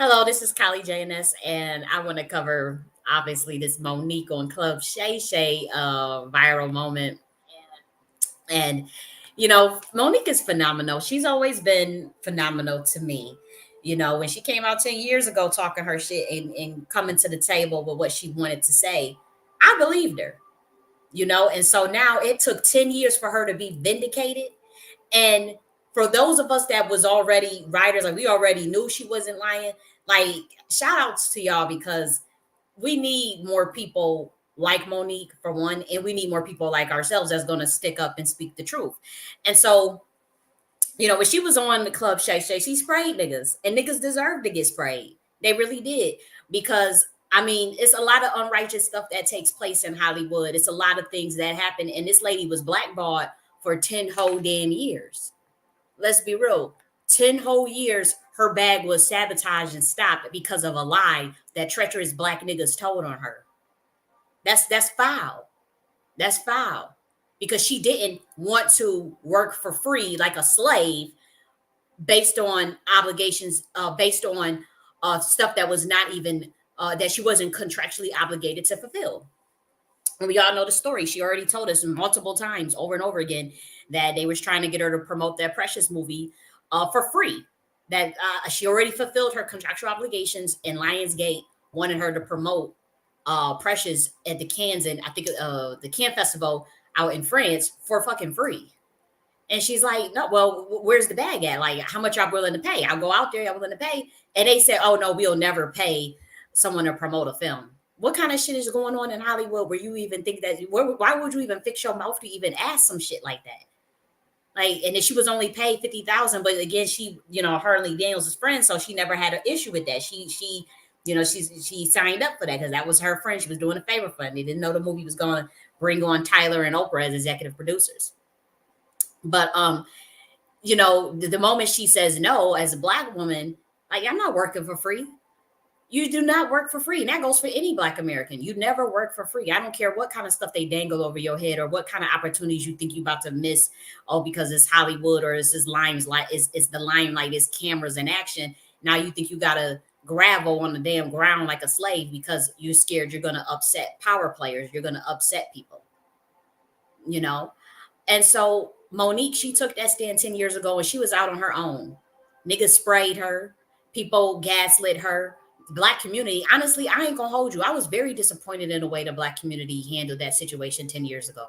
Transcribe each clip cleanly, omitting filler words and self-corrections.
Hello, this is J.N.S, and I want to cover obviously this Monique on Club Shay viral moment. And Monique is phenomenal. She's always been phenomenal to me. When she came out 10 years ago talking her shit and coming to the table with what she wanted to say, I believed her. And so now it took 10 years for her to be vindicated. And for those of us that was already writers, like we already knew she wasn't lying, like shout outs to y'all because we need more people like Monique for one, and we need more people like ourselves that's going to stick up and speak the truth. And so, when she was on the Club Shay, she sprayed niggas, and niggas deserve to get sprayed. They really did because I mean, it's a lot of unrighteous stuff that takes place in Hollywood. It's a lot of things that happen, and this lady was blackballed for 10 whole damn years. Let's be real. 10 whole years, her bag was sabotaged and stopped because of a lie that treacherous black niggas told on her. That's foul. That's foul. Because she didn't want to work for free like a slave based on obligations, based on stuff that was not even that she wasn't contractually obligated to fulfill. And we all know the story. She already told us multiple times over and over again that they was trying to get her to promote that Precious movie for free. That she already fulfilled her contractual obligations, and Lionsgate wanted her to promote Precious at the Cannes, and I think the Cannes Festival out in France for fucking free. And she's like, no, well, where's the bag at? Like, how much I'm willing to pay? I'll go out there, I'm willing to pay. And they said, oh, no, we'll never pay someone to promote a film. What kind of shit is going on in Hollywood where you even think that? Why would you even fix your mouth to even ask some shit like that? Like, and then she was only paid 50,000, but again, she, Harley Daniels' friend, so she never had an issue with that. She she signed up for that because that was her friend. She was doing a favor for them. They didn't know the movie was going to bring on Tyler and Oprah as executive producers. But the moment she says no, as a black woman, like I'm not working for free. You do not work for free. And that goes for any black American. You never work for free. I don't care what kind of stuff they dangle over your head or what kind of opportunities you think you're about to miss. Oh, because it's Hollywood or it's limelight, it's the limelight, it's cameras and action. Now you think you gotta gravel on the damn ground like a slave because you're scared you're gonna upset power players, you're gonna upset people, you know? And so Monique, she took that stand 10 years ago and she was out on her own. Niggas sprayed her, people gaslit her. The black community, honestly, I ain't gonna hold you. I was very disappointed in the way the black community handled that situation 10 years ago.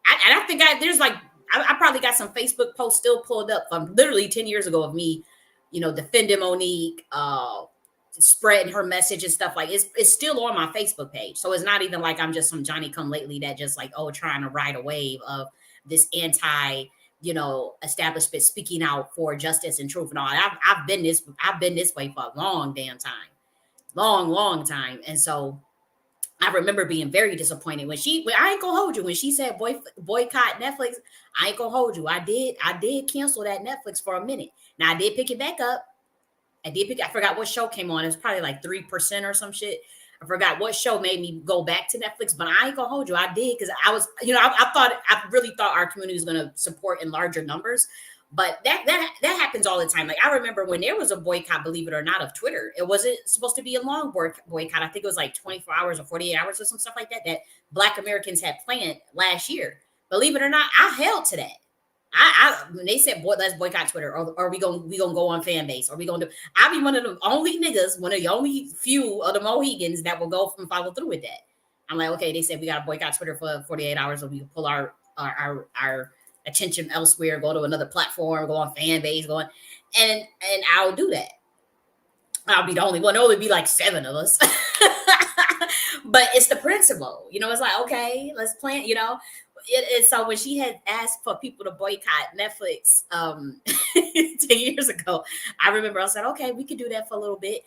I think there's like, I probably got some Facebook posts still pulled up from literally 10 years ago of me, defending Monique, spreading her message and stuff. Like it's still on my Facebook page. So it's not even like I'm just some Johnny come lately that just like, oh, trying to ride a wave of this anti, establishment speaking out for justice and truth and all. I've been this way for a long damn time. Long time. And so I remember being very disappointed when I ain't gonna hold you, when she said boycott Netflix. I ain't gonna hold you. I did cancel that Netflix for a minute. Now I did pick it back up. I forgot what show came on. It was probably like 3% or some shit. I forgot what show made me go back to Netflix, but I ain't gonna hold you. I did because I was, I really thought our community was gonna support in larger numbers. But that happens all the time. Like I remember when there was a boycott, believe it or not, of Twitter. It wasn't supposed to be a long boycott. I think it was like 24 hours or 48 hours or some stuff like that Black Americans had planned last year. Believe it or not, I held to that. When they said let's boycott Twitter, or we gonna go on fan base, or we gonna do, I'll be one of the only niggas, one of the only few of the Mohegans that will go from follow through with that. I'm like, okay, they said we gotta boycott Twitter for 48 hours, or we can pull our attention elsewhere, go to another platform, go on fan base, and I'll do that. I'll be the only one. There'll only be like 7 of us. But it's the principle, it's like, okay, let's plan, so when she had asked for people to boycott Netflix 10 years ago, I remember I said, okay, we could do that for a little bit.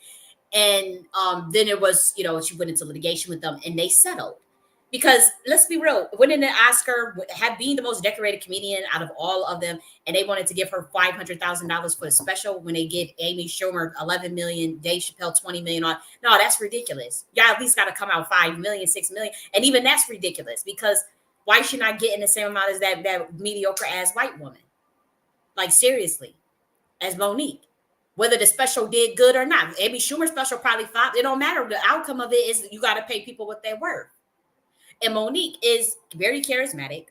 And then it was, she went into litigation with them and they settled. Because let's be real, winning the Oscar, being the most decorated comedian out of all of them, and they wanted to give her $500,000 for the special when they give Amy Schumer 11 million, Dave Chappelle 20 million on. No, that's ridiculous. Y'all at least got to come out 5 million, 6 million, and even that's ridiculous because why is she not getting the same amount as that mediocre ass white woman? Like seriously, as Monique. whether the special did good or not. Amy Schumer special probably flopped. It don't matter. The outcome of it is you got to pay people what they're worth. And Monique is very charismatic.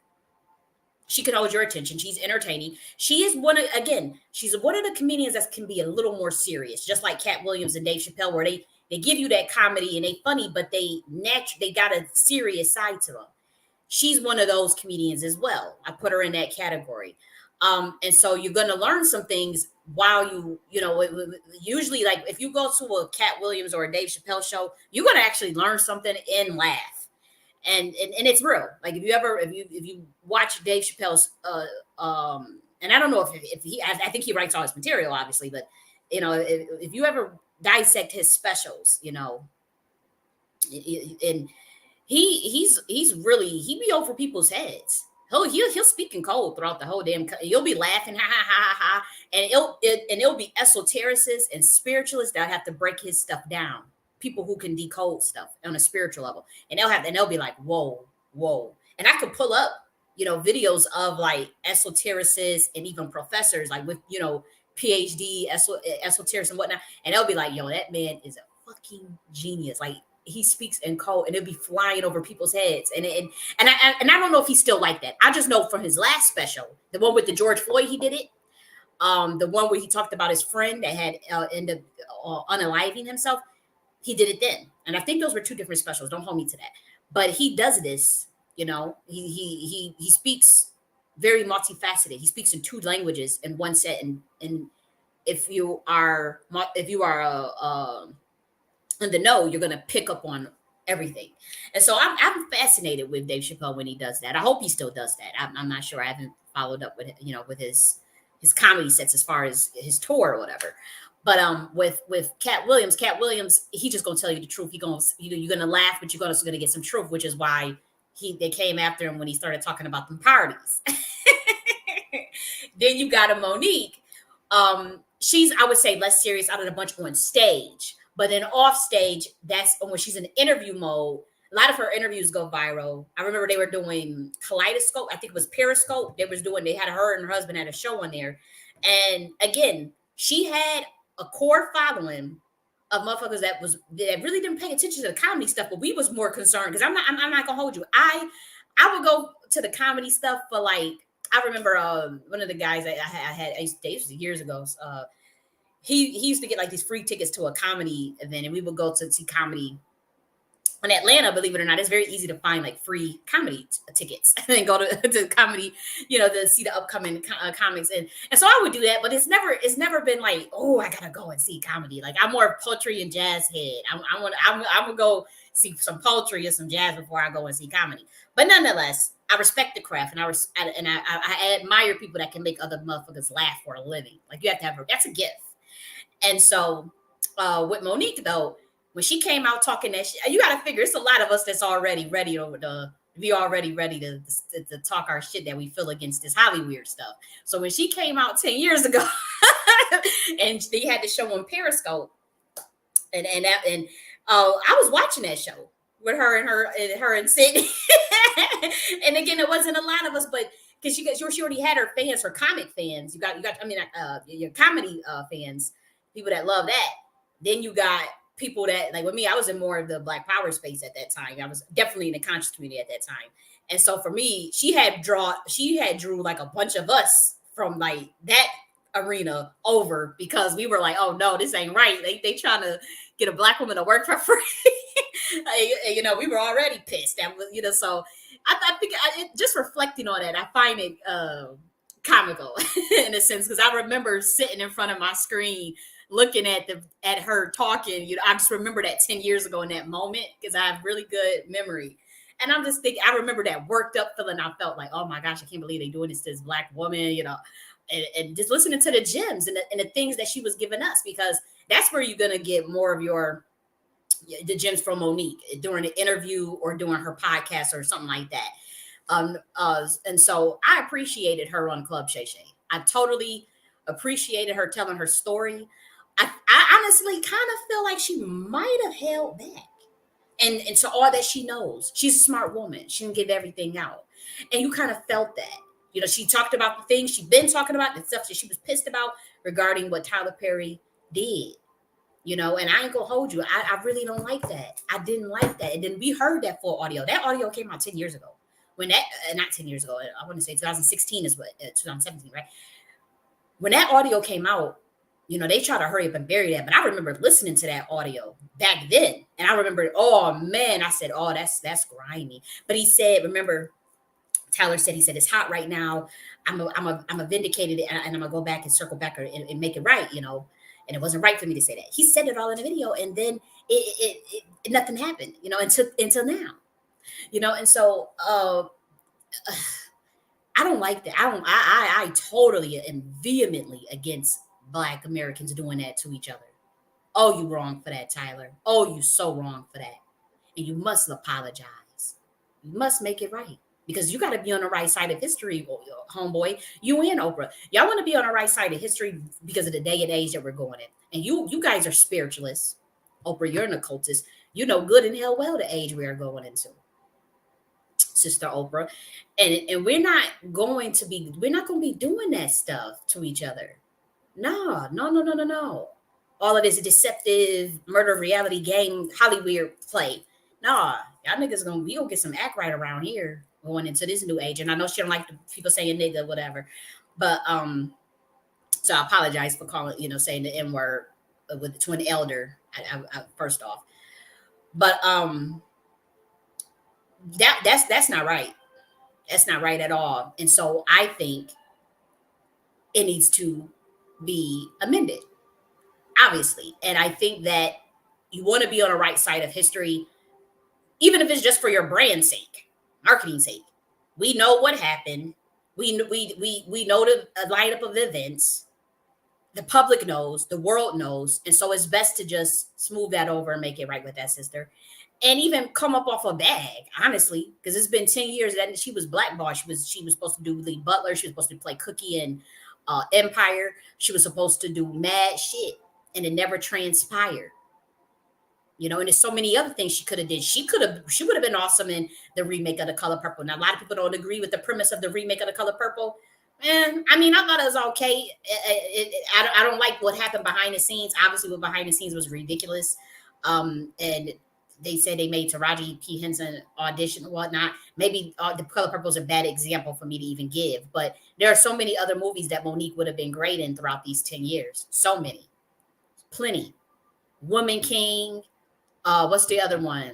She can hold your attention. She's entertaining. She is one of, again, she's one of the comedians that can be a little more serious, just like Cat Williams and Dave Chappelle, where they give you that comedy and they funny, but they got a serious side to them. She's one of those comedians as well. I put her in that category. And so you're going to learn some things while usually, like if you go to a Cat Williams or a Dave Chappelle show, you're going to actually learn something and laugh. And it's real. Like if you watch Dave Chappelle's, and I don't know if he, I think he writes all his material, obviously, but if you ever dissect his specials, and he's really, he be over people's heads. He'll speak in code throughout the whole damn. You'll be laughing, ha ha ha ha, and it'll be esotericists and spiritualists that have to break his stuff down. People who can decode stuff on a spiritual level, and they'll be like, whoa. And I could pull up, videos of like esotericists and even professors, like with, PhD esoterics and whatnot. And they'll be like, yo, that man is a fucking genius. Like he speaks in code and it'll be flying over people's heads. And I don't know if he's still like that. I just know from his last special, the one with the George Floyd, he did it. The one where he talked about his friend that had ended up unaliving himself. He did it then. And I think those were two different specials. Don't hold me to that. But he does this, he speaks very multifaceted. He speaks in two languages in one set. And if you are in the know, you're going to pick up on everything. And so I'm fascinated with Dave Chappelle when he does that. I hope he still does that. I'm not sure. I haven't followed up with, with his comedy sets as far as his tour or whatever. But with Cat Williams, he just gonna tell you the truth. You're gonna laugh, but you're also gonna get some truth, which is why they came after him when he started talking about them parties. Then you got a Monique. She's, I would say, less serious out of the bunch on stage, but then off stage, that's when she's in interview mode. A lot of her interviews go viral. I remember they were doing Kaleidoscope. I think it was Periscope. They had her and her husband had a show on there, and again, she had a core following of motherfuckers that really didn't pay attention to the comedy stuff, but we was more concerned because I'm not gonna hold you. I would go to the comedy stuff for, like, I remember one of the guys I used to date, this was years ago. He used to get like these free tickets to a comedy event, and we would go to see comedy in Atlanta. Believe it or not, it's very easy to find like free comedy tickets and go to comedy, to see the upcoming comics. And so I would do that, but it's never been like, oh, I gotta go and see comedy. Like I'm more poetry and jazz head. I'm gonna go see some poetry or some jazz before I go and see comedy. But nonetheless, I respect the craft, and I admire people that can make other motherfuckers laugh for a living. Like you have to have that's a gift. And so with Monique though, when she came out talking that shit, you got to figure it's a lot of us that's already ready to talk our shit that we feel against this Hollyweird stuff. So when she came out 10 years ago and they had the show on Periscope, and I was watching that show with her and Sydney. And again, it wasn't a lot of us, but because she already had her fans, her comic fans. You got your comedy fans, people that love that. Then you got people that, like with me, I was in more of the Black Power space at that time. I was definitely in the conscious community at that time. And so for me, she had drew like a bunch of us from like that arena over, because we were like, oh no, this ain't right. They trying to get a Black woman to work for free. We were already pissed. That was, so I think just reflecting on that, I find it comical in a sense, because I remember sitting in front of my screen looking at her talking. I just remember that 10 years ago in that moment, because I have really good memory. And I'm just thinking, I remember that worked up feeling. I felt like, oh my gosh, I can't believe they're doing this to this Black woman, and just listening to the gems and the things that she was giving us, because that's where you're going to get more of the gems from Monique during an interview or during her podcast or something like that. And so I appreciated her on Club Shay. I totally appreciated her telling her story. I honestly kind of feel like she might have held back. And to all that she knows, she's a smart woman. She didn't give everything out. And you kind of felt that. She talked about the things she'd been talking about, the stuff that she was pissed about regarding what Tyler Perry did. And I ain't gonna hold you. I really don't like that. I didn't like that. And then we heard that full audio. That audio came out 10 years ago. When that, not 10 years ago, I want to say 2016 is what, 2017, right? When that audio came out, they try to hurry up and bury that. But I remember listening to that audio back then. And I remember, oh man, I said, oh, that's grimy. But he said, remember, Tyler said, he said, it's hot right now. I'm a vindicated and I'm gonna go back and circle back and make it right, and it wasn't right for me to say that. He said it all in the video, and then nothing happened, until now, and so I don't like that. I totally am vehemently against Black Americans doing that to each other. Oh, you wrong for that, Tyler. Oh, you so wrong for that. And you must apologize. You must make it right. Because you got to be on the right side of history, homeboy. You and Oprah. Y'all want to be on the right side of history because of the day and age that we're going in. And you guys are spiritualists. Oprah, you're an occultist. You know good and hell well the age we are going into, Sister Oprah. And we're not going to be doing that stuff to each other. No, no, no, no, no, no. All of this deceptive murder reality game Hollyweird play. Nah, y'all niggas we gonna get some act right around here going into this new age. And I know she don't like the people saying nigga, whatever. But so I apologize for calling, saying the N word with to an elder. I first off, but that's not right. That's not right at all. And so I think it needs to be amended, obviously. And I think that you want to be on the right side of history, even if it's just for your brand sake, marketing sake. We know what happened. We know the lineup of events. The public knows, the world knows, and so it's best to just smooth that over and make it right with that sister, and even come up off a bag, honestly, because it's been 10 years that she was blackballed. She was supposed to do Lee Butler. She was supposed to play Cookie in Empire. She was supposed to do mad shit, and it never transpired. And there's so many other things she could have did. She would have been awesome in the remake of The Color Purple. Now, a lot of people don't agree with the premise of the remake of The Color Purple. And I mean, I thought it was okay. I don't like what happened behind the scenes. Obviously, what behind the scenes was ridiculous. And they said they made Taraji P. Henson audition and whatnot. Maybe The Color Purple is a bad example for me to even give. But there are so many other movies that Monique would have been great in throughout these 10 years. So many. Plenty. Woman King. What's the other one?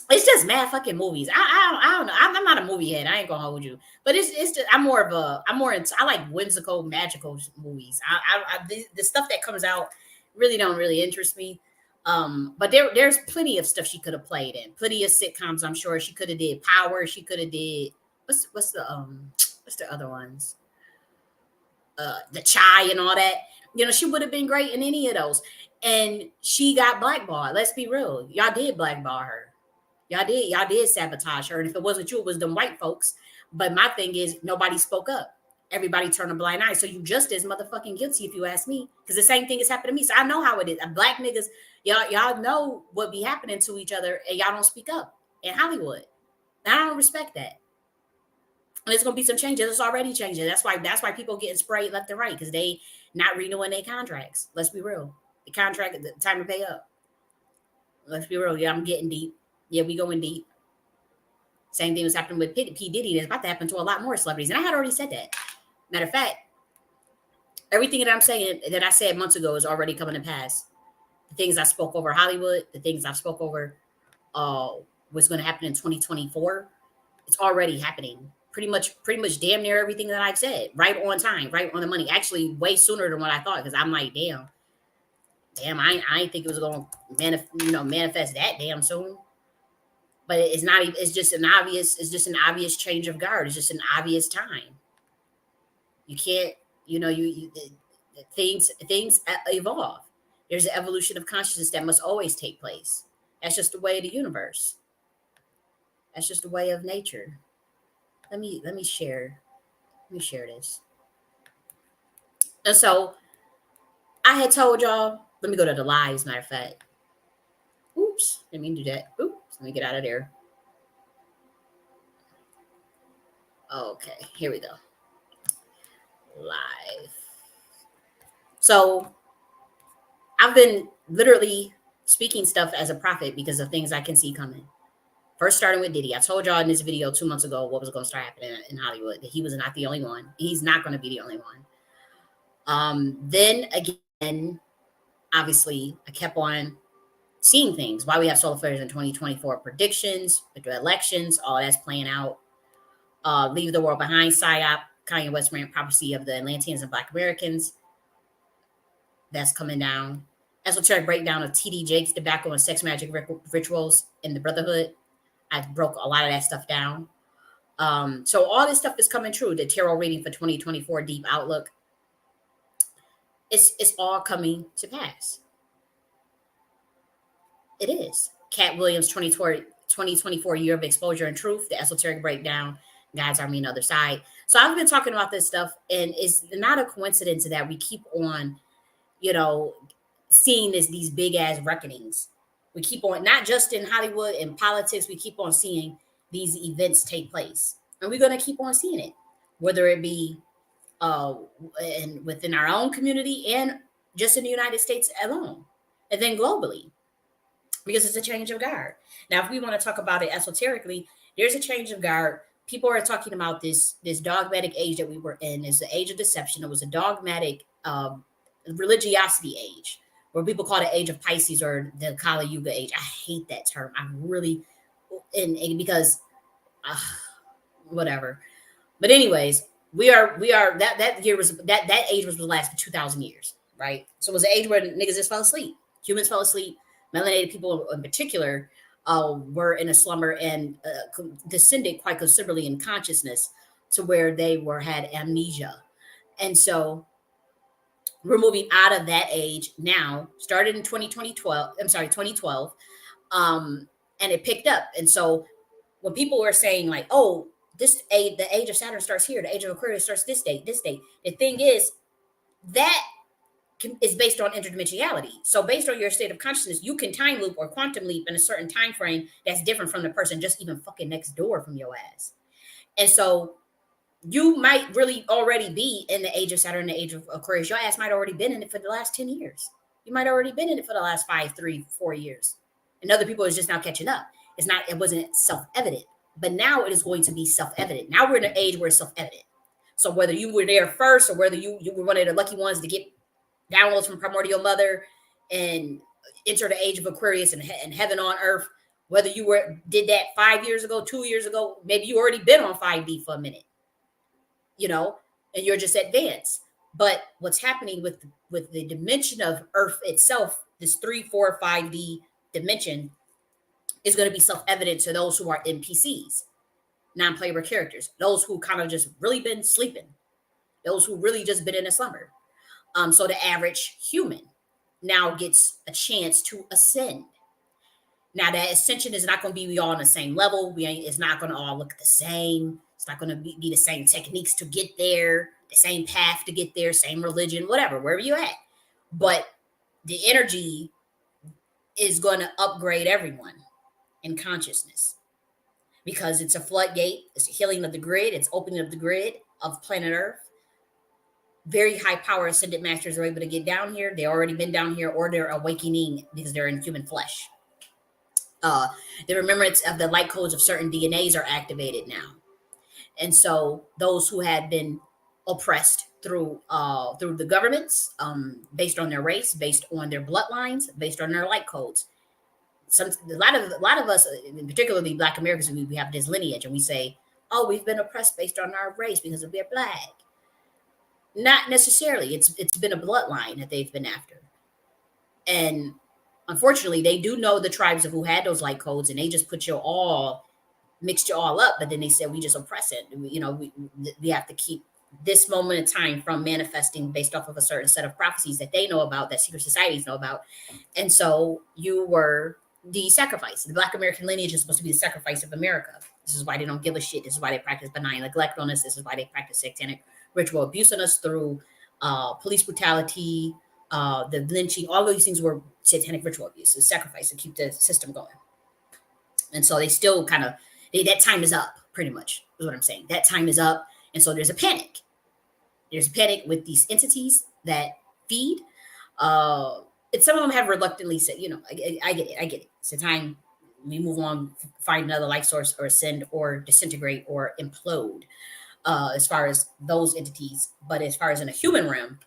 It's just mad fucking movies. I don't know. I'm not a movie head. I ain't gonna hold you, but it's just I'm more into, I like whimsical, magical movies. The stuff that comes out really don't really interest me. But there's plenty of stuff she could have played in. Plenty of sitcoms. I'm sure she could have did Power. She could have did what's the other ones? The Chai and all that. She would have been great in any of those. And she got blackballed. Let's be real. Y'all did blackball her. Y'all did sabotage her. And if it wasn't you, it was them white folks. But my thing is, nobody spoke up. Everybody turned a blind eye. So you just as motherfucking guilty, if you ask me. Because the same thing has happened to me. So I know how it is. Black niggas, y'all know what be happening to each other, and y'all don't speak up in Hollywood. And I don't respect that. And it's gonna be some changes. It's already changing. That's why people getting sprayed left and right, because they not renewing their contracts. Let's be real. The contract, the time to pay up. Let's be real. Yeah, I'm getting deep. Yeah, we going deep. Same thing was happening with P. Diddy. It's about to happen to a lot more celebrities. And I had already said that. Matter of fact, everything that I'm saying that I said months ago is already coming to pass. The things I spoke over Hollywood, the things I spoke over what's going to happen in 2024, it's already happening. Pretty much damn near everything that I said. Right on time, right on the money. Actually, way sooner than what I thought, because I'm like, damn, I didn't think it was going to manifest that damn soon. But it's not. It's just an obvious change of guard. It's just an obvious time. You can't. Things evolve. There's an evolution of consciousness that must always take place. That's just the way of the universe. That's just the way of nature. Let me share. Let me share this. And so I had told y'all. Let me go to the lives. Matter of fact. Oops. Let me do that. Oops. Let me get out of there. Okay, here we go. Live. So I've been literally speaking stuff as a prophet because of things I can see coming. First, starting with Diddy. I told y'all in this video 2 months ago what was going to start happening in Hollywood. He was not the only one. He's not going to be the only one. Then again, obviously, I kept on seeing things. Why we have solar flares in 2024 predictions, with the elections, all that's playing out. Leave the World Behind, PSYOP, Kanye West ran prophecy of the Atlanteans and Black Americans. That's coming down. Esoteric breakdown of TD Jakes, tobacco and sex magic rituals in the Brotherhood. I broke a lot of that stuff down. So all this stuff is coming true. The tarot reading for 2024 deep outlook. It's all coming to pass. It is. Cat Williams 2024 year of exposure and truth, the esoteric breakdown, God's army on the other side. So I've been talking about this stuff, and it's not a coincidence that we keep on, seeing these big ass reckonings. We keep on, not just in Hollywood and politics, we keep on seeing these events take place. And we're going to keep on seeing it, whether it be within our own community and just in the United States alone, and then globally, because it's a change of guard. Now, if we want to talk about it esoterically, there's a change of guard. People are talking about this dogmatic age that we were in is the age of deception. It was a dogmatic religiosity age, where people call it age of Pisces or the Kali Yuga age. I hate that term. I really, and because whatever. But anyways, we are that year was that age was the last for 2,000 years, right? So it was an age where niggas just fell asleep. Humans fell asleep. Melanated people in particular were in a slumber and descended quite considerably in consciousness to where they had amnesia. And so we're moving out of that age now, started in 2012, and it picked up. And so when people were saying like, oh, the age of Saturn starts here, the age of Aquarius starts this date, the thing is that is based on interdimensionality. So based on your state of consciousness, you can time loop or quantum leap in a certain time frame that's different from the person just even fucking next door from your ass. And so you might really already be in the age of Saturn, the age of Aquarius. Your ass might already been in it for the last 10 years. You might already been in it for the last 5, 3, 4 years. And other people is just now catching up. It wasn't self-evident, but now it is going to be self-evident. Now we're in an age where it's self-evident. So whether you were there first or whether you were one of the lucky ones to get downloads from primordial mother and enter the age of Aquarius and heaven on earth, whether you did that 5 years ago, 2 years ago, maybe you already been on 5D for a minute, and you're just advanced. But what's happening with the dimension of earth itself, this 3, 4, 5D dimension, is going to be self-evident to those who are NPCs, non-playable characters, those who kind of just really been sleeping, those who really just been in a slumber. So the average human now gets a chance to ascend. Now that ascension is not going to be all on the same level. It's not going to all look the same. It's not going to be the same techniques to get there, the same path to get there, same religion, whatever, wherever you're at. But the energy is going to upgrade everyone in consciousness because it's a floodgate. It's a healing of the grid. It's opening of the grid of planet Earth. Very high power ascended masters are able to get down here. They've already been down here, or they're awakening because they're in human flesh. The remembrance of the light codes of certain DNAs are activated now. And so those who had been oppressed through the governments, based on their race, based on their bloodlines, based on their light codes. A lot of us, particularly Black Americans, we have this lineage and we say, oh, we've been oppressed based on our race because we're Black. Not necessarily. It's been a bloodline that they've been after. And unfortunately, they do know the tribes of who had those light codes, and they just mixed you all up. But then they said, we just oppress it. We have to keep this moment in time from manifesting based off of a certain set of prophecies that they know about, that secret societies know about. And so you were the sacrifice. The Black American lineage is supposed to be the sacrifice of America. This is why they don't give a shit. This is why they practice benign neglect on us. This is why they practice satanic ritual abuse on us through police brutality, the lynching. All of these things were satanic ritual abuse, a sacrifice to keep the system going. And so they still that time is up, pretty much, is what I'm saying. That time is up. And so there's a panic. There's a panic with these entities that feed. It's some of them have reluctantly said, I get it, I get it. It's a time we move on, find another life source, or ascend, or disintegrate, or implode. As far as those entities, but as far as in a human realm,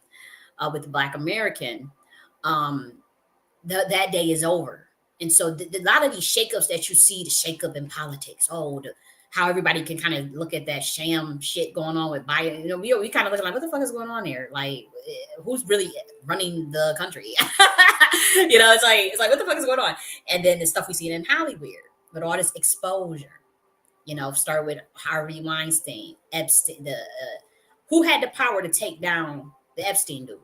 with the Black American, um, that day is over. And so a lot of these shakeups that you see, the shakeup in politics, how everybody can kind of look at that sham shit going on with Biden. We kind of look like, what the fuck is going on here? Like, who's really running the country? It's like, what the fuck is going on? And then the stuff we see in Hollyweird, with all this exposure. Start with Harvey Weinstein, Epstein, who had the power to take down the Epstein dude.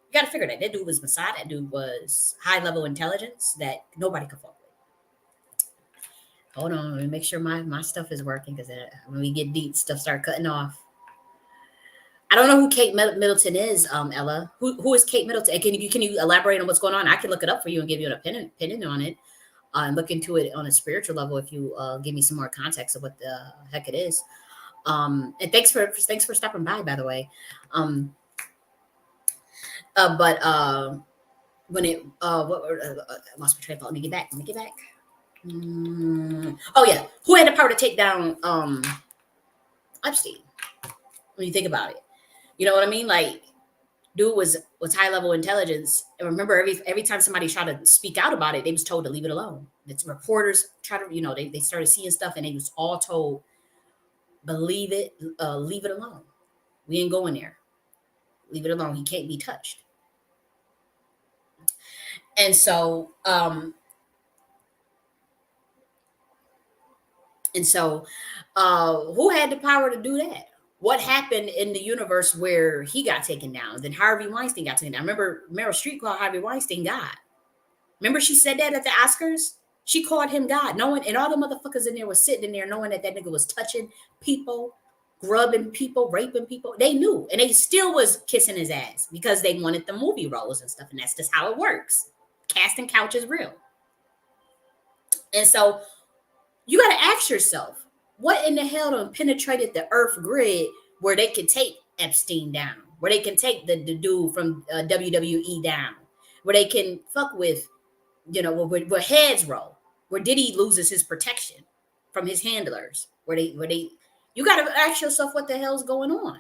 You got to figure that dude was Messiah. That dude was high level intelligence that nobody could fuck with. Hold on, let me make sure my stuff is working, because when we get deep, stuff start cutting off. I don't know who Kate Middleton is, Ella. Who is Kate Middleton? Can you elaborate on what's going on? I can look it up for you and give you an opinion on it, and look into it on a spiritual level if you give me some more context of what the heck it is. And thanks for stopping by the way. But when it I lost my train of thought. Let me get back. Oh yeah, who had the power to take down Epstein? When you think about it, you know what I mean? Like, dude was high level intelligence, and remember, every time somebody tried to speak out about it, they was told to leave it alone. It's reporters try to, they started seeing stuff, and they was all told, believe it, leave it alone. We ain't going there. Leave it alone. He can't be touched. And so, who had the power to do that? What happened in the universe where he got taken down? Then Harvey Weinstein got taken down. Remember, Meryl Streep called Harvey Weinstein God. Remember, she said that at the Oscars. She called him God, knowing, and all the motherfuckers in there was sitting in there knowing that nigga was touching people, grubbing people, raping people. They knew, and they still was kissing his ass because they wanted the movie roles and stuff. And that's just how it works. Casting couch is real. And so you got to ask yourself, what in the hell done penetrated the earth grid where they can take Epstein down, where they can take the dude from WWE down, where they can fuck with, where heads roll, where Diddy loses his protection from his handlers, where they, you got to ask yourself what the hell's going on.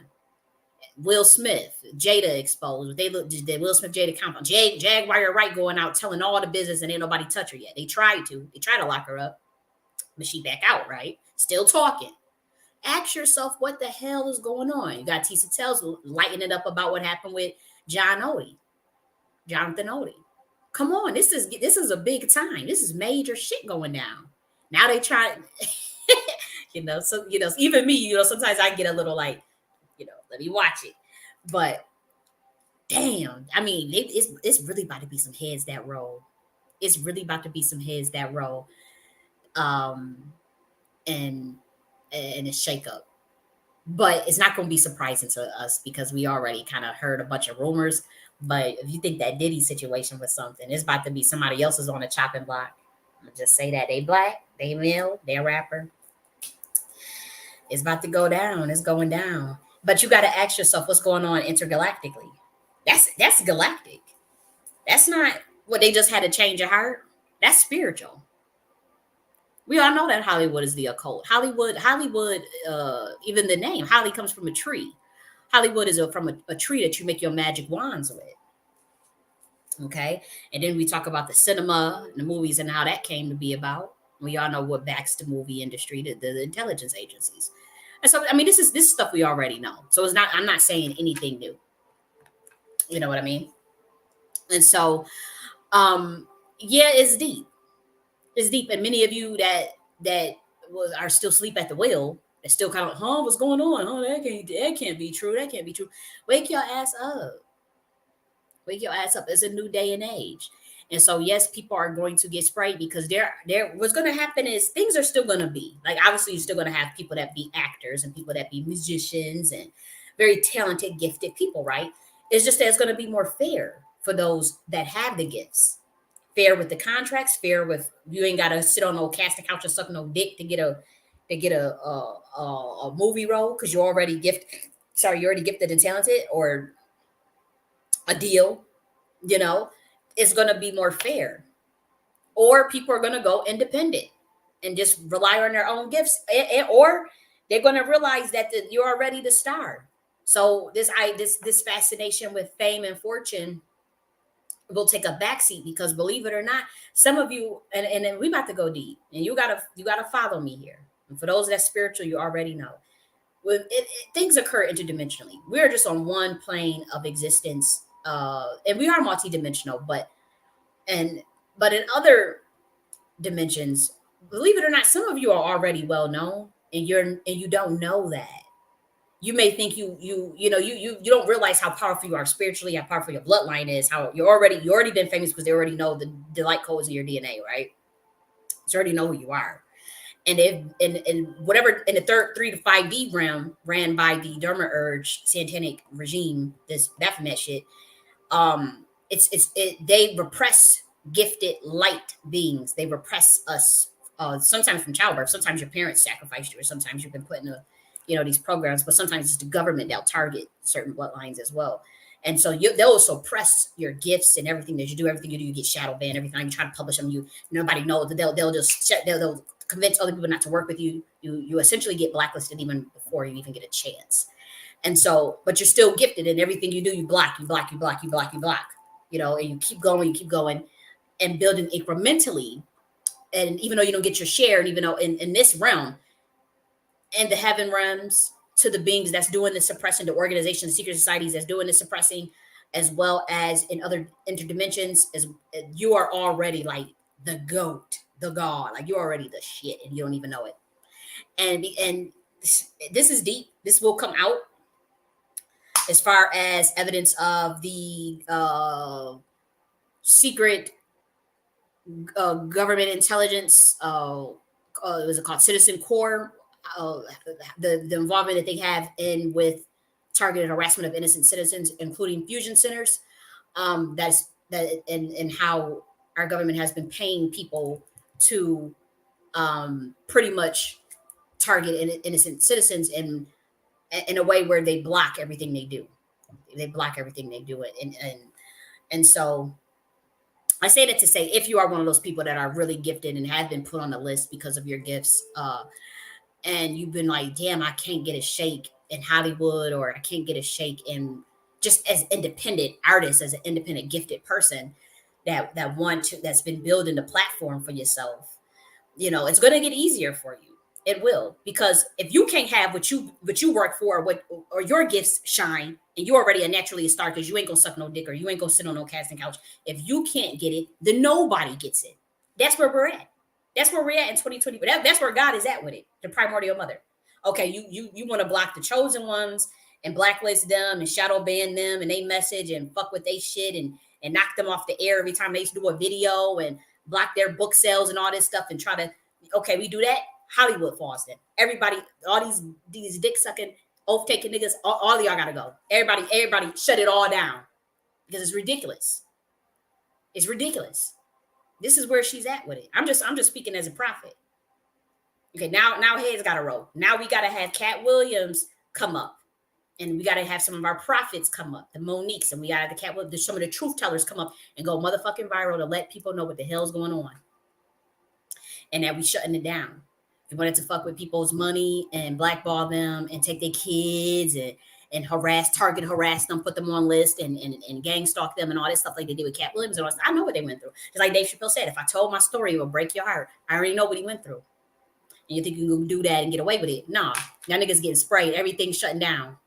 Will Smith, Jada exposed. They Will Smith, Jada count on Jaguar Wright going out telling all the business, and ain't nobody touch her yet. They tried to lock her up, but she back out, right? Still talking. Ask yourself what the hell is going on. You got Tisa Tells lighting it up about what happened with Jonathan Odie. Come on, this is a big time. This is major shit going down. Now they try, so even me, sometimes I get a little like, let me watch it. But damn, I mean, it's really about to be some heads that roll. It's really about to be some heads that roll. And it's Shakeup. But it's not going to be surprising to us because we already kind of heard a bunch of rumors. But if you think that Diddy situation was something, it's about to be somebody else's on the chopping block. I'm gonna just say that they black, they male, they a rapper. It's about to go down. It's going down. But you got to ask yourself what's going on intergalactically. That's galactic. That's not what they just had to change a heart. That's spiritual. We all know that Hollywood is the occult. Hollywood, even the name, Holly comes from a tree. Hollywood is from a tree that you make your magic wands with. Okay. And then we talk about the cinema, the movies, and how that came to be about. We all know what backs the movie industry, the intelligence agencies. And so, I mean, this is stuff we already know. So I'm not saying anything new. You know what I mean? And so, yeah, it's deep. It's deep. And many of you that are still asleep at the wheel, that still kind of, what's going on? That can't be true. That can't be true. Wake your ass up. Wake your ass up. It's a new day and age. And so, yes, people are going to get sprayed because what's going to happen is things are still going to be like, obviously you're still going to have people that be actors and people that be musicians and very talented, gifted people, right? It's just that it's going to be more fair for those that have the gifts. Fair with the contracts, fair with, you ain't got to sit on no casting couch and suck no dick to get a movie role because you're already gifted and talented, or a deal, is going to be more fair, or people are going to go independent and just rely on their own gifts, or they're going to realize that you're already the star. So this fascination with fame and fortune will take a backseat, because believe it or not, some of you, and then we about to go deep, and you gotta follow me here. And for those that's spiritual, you already know. Things occur interdimensionally. We're just on one plane of existence, and we are multidimensional, and but in other dimensions, believe it or not, some of you are already well known, and you don't know that. You may think you don't realize how powerful you are spiritually, how powerful your bloodline is, how you already been famous, because they already know the light codes in your DNA, right? So already know who you are. And if and whatever in the third 3 to 5D realm ran by the Dharma Urge satanic regime, this Baphomet shit, they repress gifted light beings. They repress us, sometimes from childbirth. Sometimes your parents sacrificed you, or sometimes you've been put in these programs, but sometimes it's the government that'll target certain bloodlines as well. And so they'll suppress your gifts and everything that you do. Everything you do, you get shadow banned. Every time you try to publish them, nobody knows. They'll convince other people not to work with you. You essentially get blacklisted even before you even get a chance. And so, but you're still gifted, and everything you do, you block, and you keep going and building incrementally. And even though you don't get your share, and even though in this realm, and the heaven realms, to the beings that's doing the suppressing, the organizations, the secret societies that's doing the suppressing, as well as in other interdimensions, as you are already like the goat, the god, like you're already the shit, and you don't even know it. And this is deep. This will come out as far as evidence of the secret government intelligence. Was it called Citizen Core? The involvement that they have in with targeted harassment of innocent citizens, including fusion centers. And how our government has been paying people to pretty much target innocent citizens in a way where they block everything they do. And so I say that to say, if you are one of those people that are really gifted and have been put on the list because of your gifts, and you've been like, damn, I can't get a shake in Hollywood, or I can't get a shake in just as independent artists, as an independent gifted person that's been building the platform for yourself, it's going to get easier for you. It will, because if you can't have what you work for, or your gifts shine, and you're already naturally a star, because you ain't gonna suck no dick, or you ain't gonna sit on no casting couch. If you can't get it, then nobody gets it. That's where we're at. That's where we're at in 2020. But that's where God is at with it. The primordial mother. Okay, you want to block the chosen ones and blacklist them and shadow ban them and they message and fuck with they shit and knock them off the air every time they do a video and block their book sales and all this stuff and try to. Okay, we do that. Hollywood falls then. Everybody, all these dick sucking, oath taking niggas, all of y'all gotta go. Everybody shut it all down, because it's ridiculous. It's ridiculous. This is where she's at with it. I'm just speaking as a prophet. Okay, now heads gotta roll. Now we gotta have Cat Williams come up, and we gotta have some of our prophets come up, the Moniques, and we gotta have some of the truth tellers come up and go motherfucking viral to let people know what the hell's going on, and that we shutting it down. We wanted to fuck with people's money and blackball them and take their kids and target harass them, put them on list and gang stalk them and all this stuff like they did with Cat Williams and all this. I know what they went through. Just like Dave Chappelle said, if I told my story, it would break your heart. I already know what he went through. And you think you can do that and get away with it? Nah, y'all niggas getting sprayed. Everything's shutting down.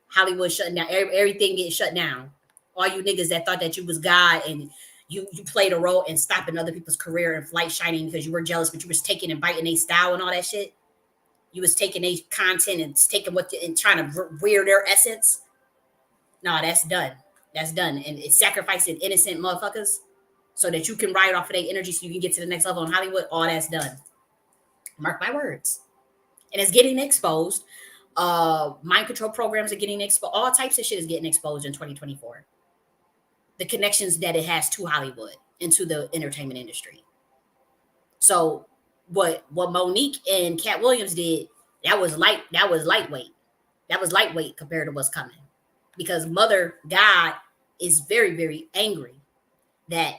Hollywood shutting down. Everything getting shut down. All you niggas that thought that you was God and you played a role in stopping other people's career and flight shining because you were jealous, but you was taking and biting their style and all that shit. You was taking their content and taking and trying to wear their essence. No, that's done. That's done. And it's sacrificing innocent motherfuckers so that you can ride off of their energy so you can get to the next level in Hollywood. All that's done. Mark my words. And it's getting exposed. Mind control programs are getting exposed. All types of shit is getting exposed in 2024. The connections that it has to Hollywood and to the entertainment industry. So what Monique and Cat Williams did, that was lightweight. That was lightweight compared to what's coming. Because Mother God is very, very angry that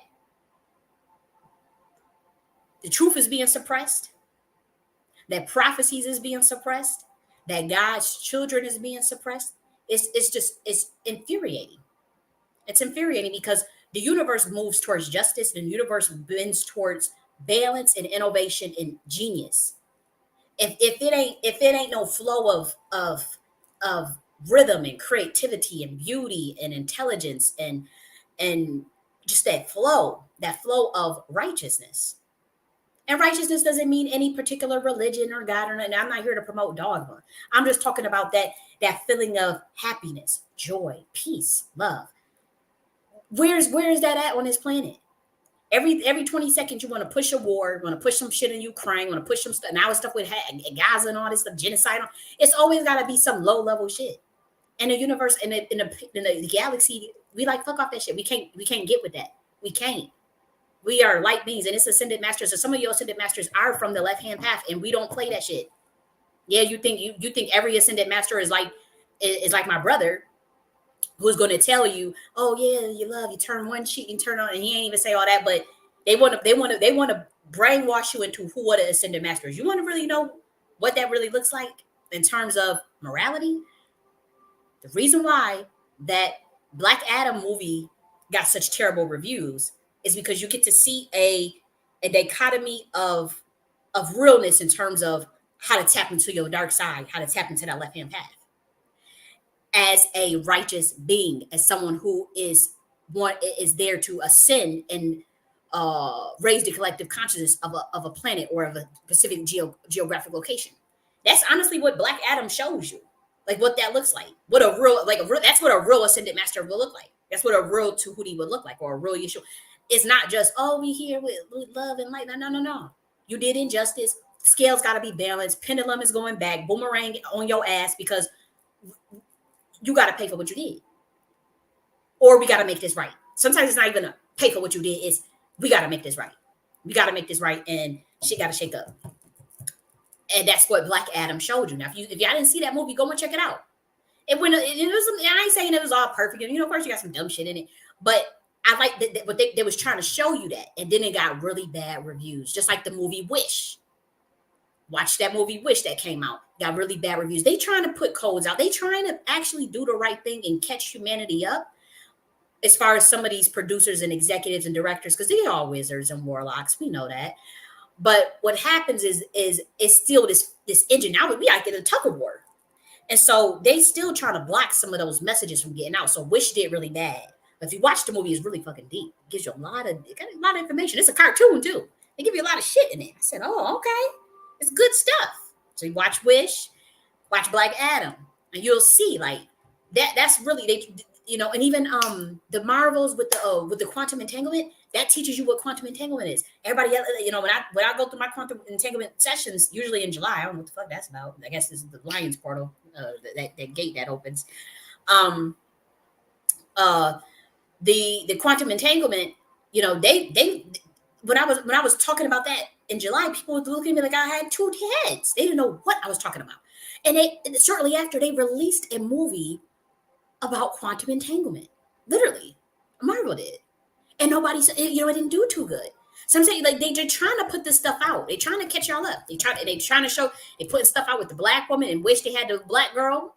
the truth is being suppressed, that prophecies is being suppressed, that God's children is being suppressed. It's infuriating. It's infuriating because the universe moves towards justice, the universe bends towards balance and innovation and genius. If it ain't no flow of rhythm and creativity and beauty and intelligence and just that flow of righteousness. And righteousness doesn't mean any particular religion or God or nothing. I'm not here to promote dogma. I'm just talking about that feeling of happiness, joy, peace, love. Where is that at on this planet? Every 20 seconds you want to push a war, want to push some shit in Ukraine, want to push some stuff. Now it's stuff with Gaza and all this stuff, genocide. It's always got to be some low level shit. And the universe and in the galaxy, we like fuck off that shit. We can't get with that. We can't. We are light beings, and it's ascended masters. So some of your ascended masters are from the left hand path, and we don't play that shit. Yeah, you think every ascended master is like my brother, who's going to tell you, oh yeah, you turn one cheek and turn on, and he ain't even say all that, but they want to brainwash you into who what an ascended master is. You want to really know what that really looks like in terms of morality. The reason why that Black Adam movie got such terrible reviews is because you get to see a dichotomy of realness in terms of how to tap into your dark side, how to tap into that left hand path as a righteous being, as someone who is there to ascend and raise the collective consciousness of a planet or of a specific geographic location. That's honestly what Black Adam shows you, like what that looks like. What a real that's what a real ascended master will look like. That's what a real Tahuti would look like, or a real Yeshua. It's not just, oh, we here with love and light. No. You did injustice. Scales got to be balanced. Pendulum is going back. Boomerang on your ass because you got to pay for what you did, or we got to make this right. Sometimes it's not even a pay for what you did. It's we got to make this right. We got to make this right, and shit got to shake up. And that's what Black Adam showed you. Now, if y'all didn't see that movie, go and check it out. It was. I ain't saying it was all perfect. Of course, you got some dumb shit in it, but I like that. But they was trying to show you that, and then it got really bad reviews, just like the movie Wish. Watch that movie Wish that came out. Got really bad reviews. They trying to put codes out. They trying to actually do the right thing and catch humanity up. As far as some of these producers and executives and directors, because they're all wizards and warlocks, we know that. But what happens is it's still this engine. Now we got to get a tug of war, and so they still trying to block some of those messages from getting out. So Wish did really bad. But if you watch the movie, it's really fucking deep. It gives you it got a lot of information. It's a cartoon too. They give you a lot of shit in it. I said, oh, okay. It's good stuff. So you watch Wish, watch Black Adam, and you'll see like that's really and even the Marvels with the quantum entanglement, that teaches you what quantum entanglement is. Everybody else, when I go through my quantum entanglement sessions, usually in July, I don't know what the fuck that's about. I guess this is the Lions portal, that gate that opens. The quantum entanglement, they when I was talking about that in July, people were looking at me like I had two heads. They didn't know what I was talking about. And shortly after, they released a movie about quantum entanglement. Literally, Marvel did, and nobody said it didn't do too good. So I'm saying like they're trying to put this stuff out. They're trying to catch y'all up. They trying to show. They putting stuff out with the Black woman and Wish they had the Black girl,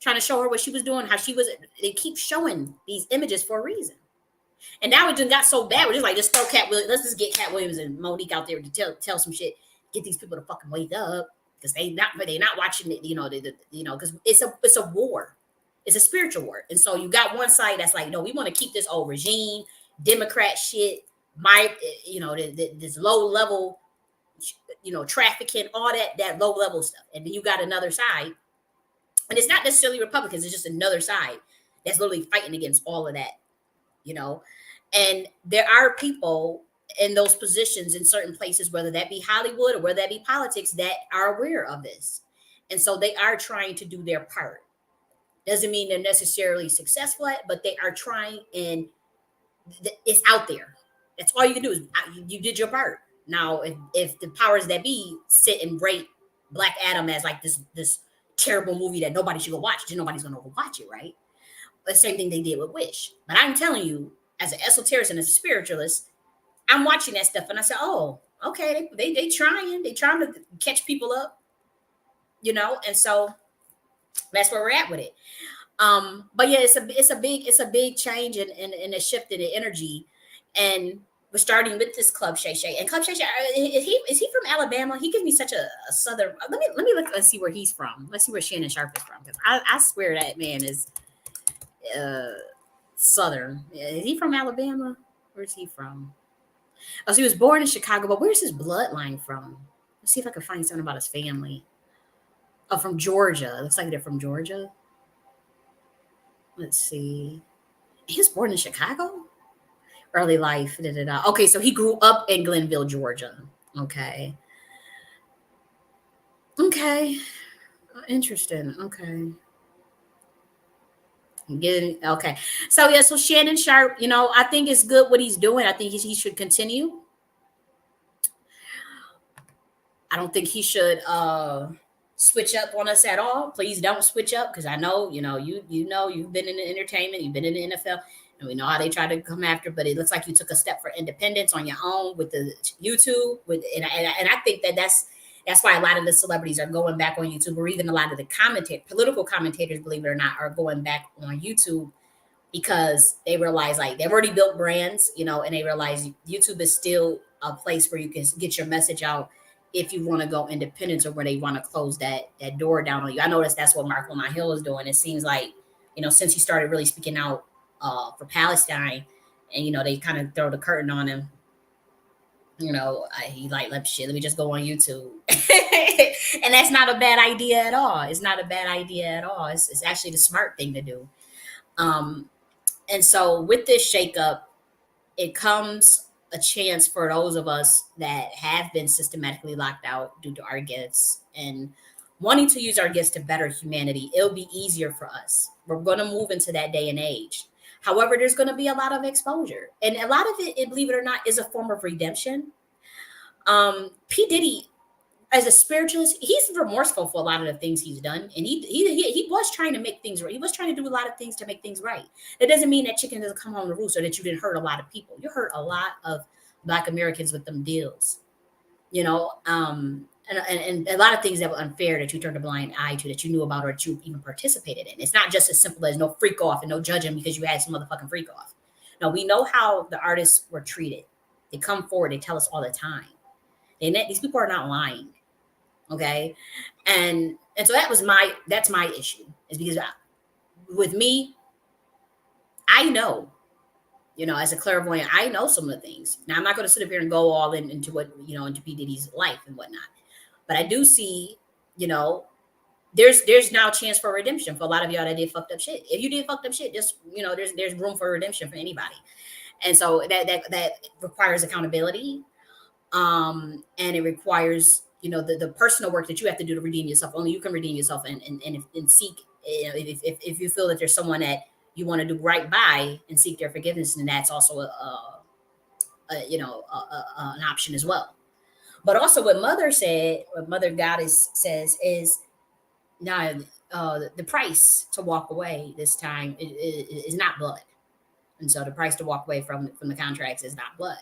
trying to show her what she was doing, how she was. They keep showing these images for a reason. And now it just got so bad. We're just like, just throw Cat Williams. Let's just get Cat Williams and Monique out there to tell some shit. Get these people to fucking wake up because they're not watching it. Because it's a war. It's a spiritual war. And so you got one side that's like, no, we want to keep this old regime, Democrat shit, this low level, trafficking, all that low level stuff. And then you got another side, and it's not necessarily Republicans. It's just another side that's literally fighting against all of that. And there are people in those positions in certain places, whether that be Hollywood or whether that be politics, that are aware of this. And so they are trying to do their part. Doesn't mean they're necessarily successful at, but they are trying, and it's out there. That's all you can do is you did your part. Now, if the powers that be sit and rate Black Adam as like this terrible movie that nobody should go watch, then nobody's going to go watch it, right? The same thing they did with Wish. But I'm telling you, as an esotericist and as a spiritualist, I'm watching that stuff and I said, oh, okay, they trying to catch people up, and so that's where we're at with it. But yeah, it's a big change and a shift in the energy, and we're starting with this Club Shay, and Club Shay, is he from Alabama? He gives me such a southern. Let me look and see where he's from. Let's see where Shannon Sharp is from, because I swear that man is uh southern. Is he from Alabama? Where's he from? Oh, so he was born in Chicago, but where's his bloodline from? Let's see if I can find something about his family. Oh, from Georgia. Looks like they're from Georgia. Let's see. He was born in Chicago? Early life. Da, da, da. Okay, so he grew up in Glenville, Georgia. Okay. Okay. Interesting. Okay. Getting okay. So yeah, so Shannon Sharp, I think it's good what he's doing. I think he should continue. I don't think he should switch up on us at all. Please don't switch up, because I know, you've been in the entertainment, you've been in the NFL, and we know how they try to come after. But it looks like you took a step for independence on your own with the YouTube. And I think that's why a lot of the celebrities are going back on YouTube, or even a lot of the political commentators, believe it or not, are going back on YouTube, because they realize, like, they've already built brands, and they realize YouTube is still a place where you can get your message out if you want to go independent, or where they want to close that door down on you. I noticed that's what Mark Lamont Hill is doing. It seems like, since he started really speaking out for Palestine, and they kind of throw the curtain on him. He like, let me just go on YouTube. And that's not a bad idea at all. It's not a bad idea at all. It's actually the smart thing to do. And so with this shakeup, it comes a chance for those of us that have been systematically locked out due to our gifts and wanting to use our gifts to better humanity. It'll be easier for us. We're going to move into that day and age. However, there's going to be a lot of exposure, and a lot of it, believe it or not, is a form of redemption. P. Diddy, as a spiritualist, he's remorseful for a lot of the things he's done, and he was trying to make things right. He was trying to do a lot of things to make things right. That doesn't mean that chicken doesn't come home to roost, or that you didn't hurt a lot of people. You hurt a lot of Black Americans with them deals, and a lot of things that were unfair that you turned a blind eye to, that you knew about, or that you even participated in. It's not just as simple as no freak off and no judging because you had some motherfucking freak off. No, we know how the artists were treated. They come forward, they tell us all the time. These people are not lying. Okay. And so that's my issue, is because with me, I know, as a clairvoyant, I know some of the things. Now, I'm not going to sit up here and go all into what, into P. Diddy's life and whatnot. But I do see, there's now a chance for redemption for a lot of y'all that did fucked up shit. If you did fucked up shit, just, there's room for redemption for anybody. And so that requires accountability. And it requires, the personal work that you have to do to redeem yourself. Only you can redeem yourself, and seek, if you feel that there's someone that you want to do right by and seek their forgiveness, and that's also an option as well. But also what Mother Goddess says is, now the price to walk away this time is not blood. And so the price to walk away from the contracts is not blood.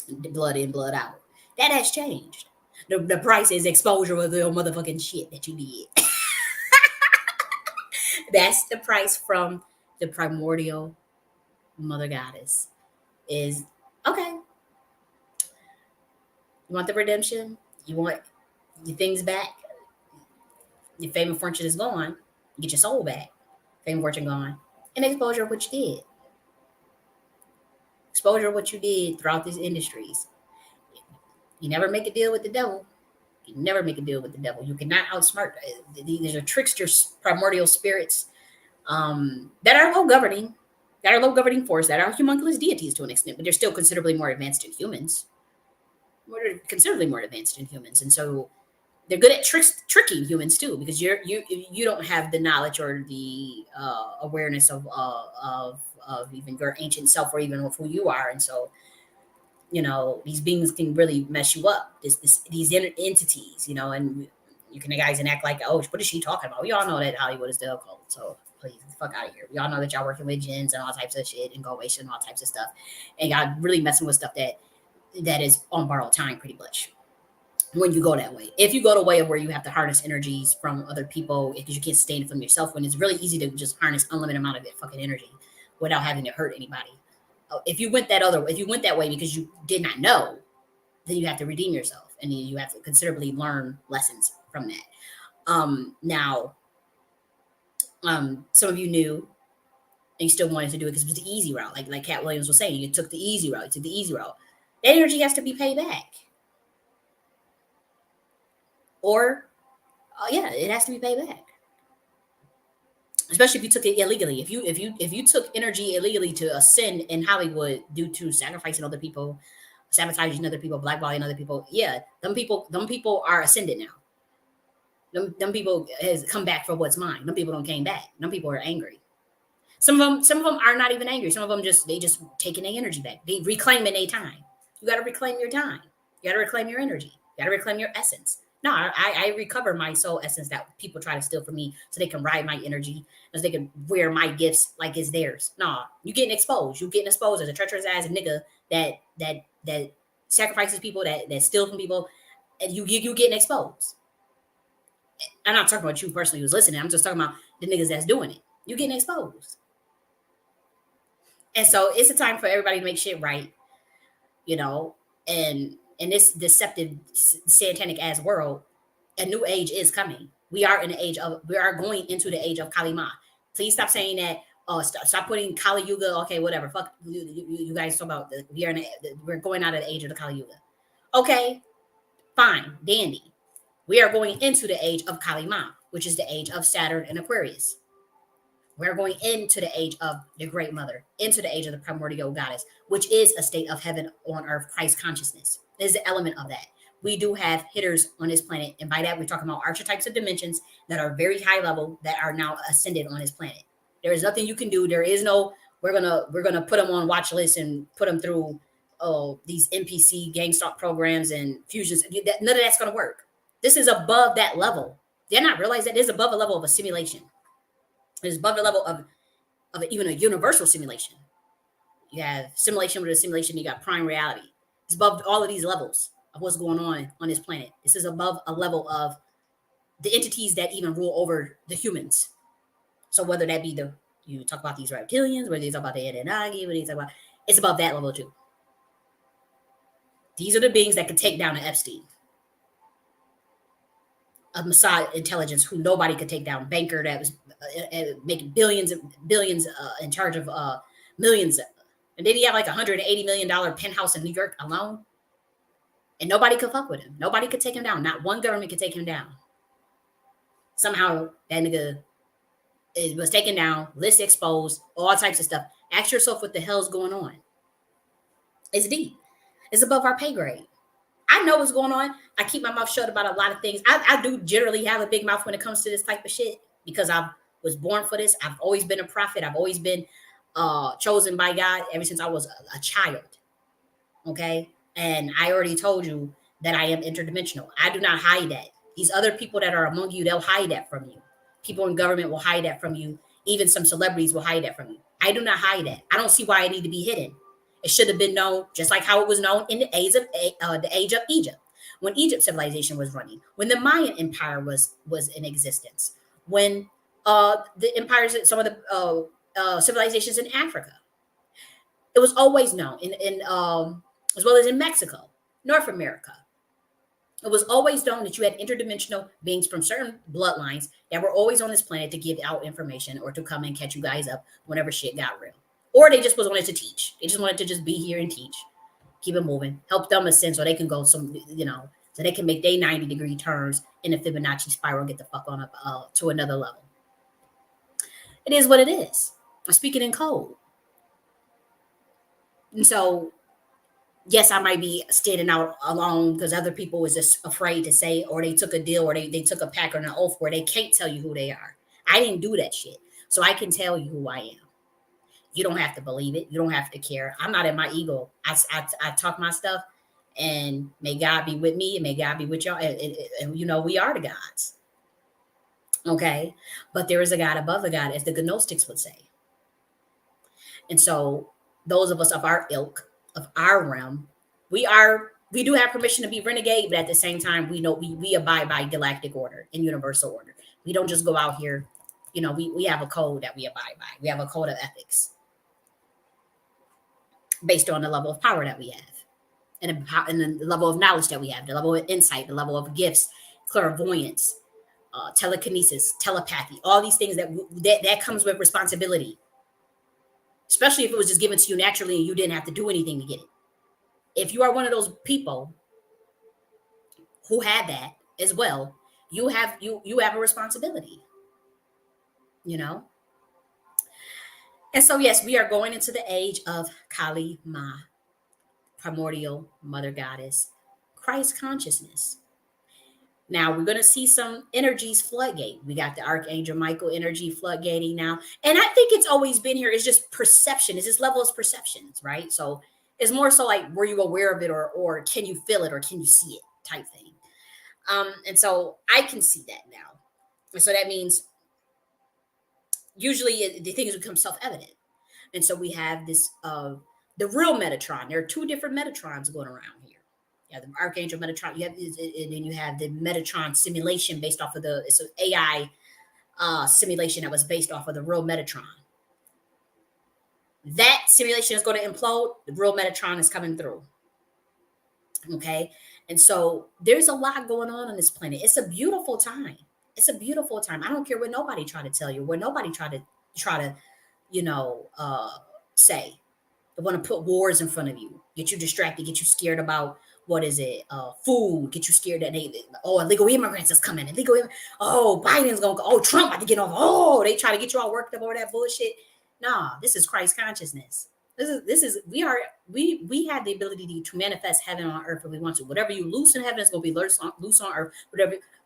Blood in, blood out. That has changed. The price is exposure of the motherfucking shit that you did. That's the price from the primordial Mother Goddess. Is okay. You want the redemption? You want your things back? Your fame and fortune is gone. You get your soul back. Fame and fortune gone. And exposure of what you did. Exposure of what you did throughout these industries. You never make a deal with the devil. You never make a deal with the devil. You cannot outsmart. These are trickster primordial spirits that are low governing force, that are homunculus deities to an extent, but they're still considerably more advanced than humans. Considerably more advanced than humans, and so they're good at tricking humans too, because you don't have the knowledge or the awareness of even your ancient self, or even of who you are, and so these beings can really mess you up. These entities, and you can guys and act like, oh, what is she talking about? We all know that Hollywood is the occult, so please, the fuck out of here. We all know that y'all working with jinns and all types of shit and go and all types of stuff, and y'all really messing with stuff that that is on borrowed time, pretty much. When you go that way, if you go the way of where you have to harness energies from other people because you can't sustain it from yourself, when it's really easy to just harness unlimited amount of fucking energy without having to hurt anybody. If you went that way because you did not know, then you have to redeem yourself, and you have to considerably learn lessons from that. Now, some of you knew and you still wanted to do it because it was the easy route. Like Cat Williams was saying, you took the easy route. You took the easy route. That energy has to be paid back, or yeah, it has to be paid back. Especially if you took it illegally. If you took energy illegally to ascend in Hollywood due to sacrificing other people, sabotaging other people, blackballing other people, yeah, them people are ascended now. Them people has come back for what's mine. Them people don't came back. Them people are angry. Some of them are not even angry. Some of them just taking their energy back. They reclaiming their time. You got to reclaim your time. You got to reclaim your energy. You got to reclaim your essence. No, I recover my soul essence that people try to steal from me so they can ride my energy, so they can wear my gifts like it's theirs. No, you getting exposed. You getting exposed as a treacherous ass nigga that sacrifices people, that steals from people, and you getting exposed. I'm not talking about you personally who's listening. I'm just talking about the niggas that's doing it. You getting exposed. And so it's a time for everybody to make shit right, you know. And in this deceptive, satanic ass world, a new age is coming. We are in the age of, we are going into the age of Kalima. Please stop saying that. Stop putting Kali Yuga. Okay, whatever. Fuck you guys talk about we're going out of the age of the Kali Yuga. Okay, fine, dandy. We are going into the age of Kalima, which is the age of Saturn and Aquarius. We're going into the age of the Great Mother, into the age of the primordial goddess, which is a state of heaven on earth, Christ consciousness. There's an element of that. We do have hitters on this planet, and by that we're talking about archetypes of dimensions that are very high level that are now ascended on this planet. There is nothing you can do. There is no we're gonna put them on watch lists and put them through these NPC gang stalk programs and fusions. None of that's gonna work. This is above that level. They're not realize that this is above a level of a simulation. It's above the level of even a universal simulation. You have simulation with a simulation, you got prime reality. It's above all of these levels of what's going on this planet. This is above a level of the entities that even rule over the humans. So whether that be you talk about these reptilians, whether you talk about the Anunnaki, whether you talk about, it's above that level too. These are the beings that could take down an Epstein, a Messiah intelligence who nobody could take down, banker that was making billions in charge of millions. And then he had like $180 million penthouse in New York alone. And nobody could fuck with him. Nobody could take him down. Not one government could take him down. Somehow that nigga was taken down, list exposed, all types of stuff. Ask yourself what the hell's going on. It's deep. It's above our pay grade. I know what's going on. I keep my mouth shut about a lot of things. I do generally have a big mouth when it comes to this type of shit because I was born for this. I've always been a prophet. I've always been chosen by God ever since I was a child. Okay. And I already told you that I am interdimensional. I do not hide that. These other people that are among you, they'll hide that from you. People in government will hide that from you. Even some celebrities will hide that from you. I do not hide that. I don't see why it need to be hidden. It should have been known, just like how it was known in the age of Egypt, when Egypt civilization was running, when the Mayan Empire was in existence, when the empires, some of the civilizations in Africa, it was always known in as well as in Mexico, North America. It was always known that you had interdimensional beings from certain bloodlines that were always on this planet to give out information or to come and catch you guys up whenever shit got real. Or they just wanted to teach. They just wanted to just be here and teach, keep it moving, help them ascend so they can go so they can make their 90-degree turns in the Fibonacci spiral, get the fuck on up to another level. It is what it is. I'm speaking in code. And so, yes, I might be standing out alone because other people was just afraid to say, or they took a deal, or they took a pact or an oath where they can't tell you who they are. I didn't do that shit. So I can tell you who I am. You don't have to believe it. You don't have to care. I'm not in my ego. I talk my stuff, and may God be with me, and may God be with y'all. And we are the gods. Okay? But there is a God above the God, as the Gnostics would say. And so those of us of our ilk, of our realm, We do have permission to be renegade, but at the same time, we know we abide by galactic order and universal order. We don't just go out here. We have a code that we abide by. We have a code of ethics based on the level of power that we have, and the level of knowledge that we have, the level of insight, the level of gifts, clairvoyance, telekinesis, telepathy, all these things that comes with responsibility, especially if it was just given to you naturally and you didn't have to do anything to get it. If you are one of those people who had that as well, you have a responsibility, you know. And so yes, we are going into the age of Kali Ma, primordial mother goddess, Christ consciousness. Now we're going to see some energies floodgate. We got the Archangel Michael energy floodgating now. And I think it's always been here. It's just perception. It's just level of perceptions, right? So it's more so like, were you aware of it, or can you feel it, or can you see it type thing. And so I can see that now. And so that means usually the things become self-evident. And so we have this, the real Metatron. There are two different Metatrons going around here. You have the Archangel Metatron, and then you have the Metatron simulation based off of it's an AI simulation that was based off of the real Metatron. That simulation is going to implode. The real Metatron is coming through. Okay. And so there's a lot going on this planet. It's a beautiful time. It's a beautiful time. I don't care what nobody try to tell you, what nobody try to, say. They want to put wars in front of you, get you distracted, get you scared about, what is it? Food, get you scared that illegal immigrants is coming. Biden's going to go. Oh, Trump about to get off. Oh, they try to get you all worked up over that bullshit. Nah, this is Christ consciousness. We have the ability to manifest heaven on earth if we want to. Whatever you loose in heaven is going to be loose on earth.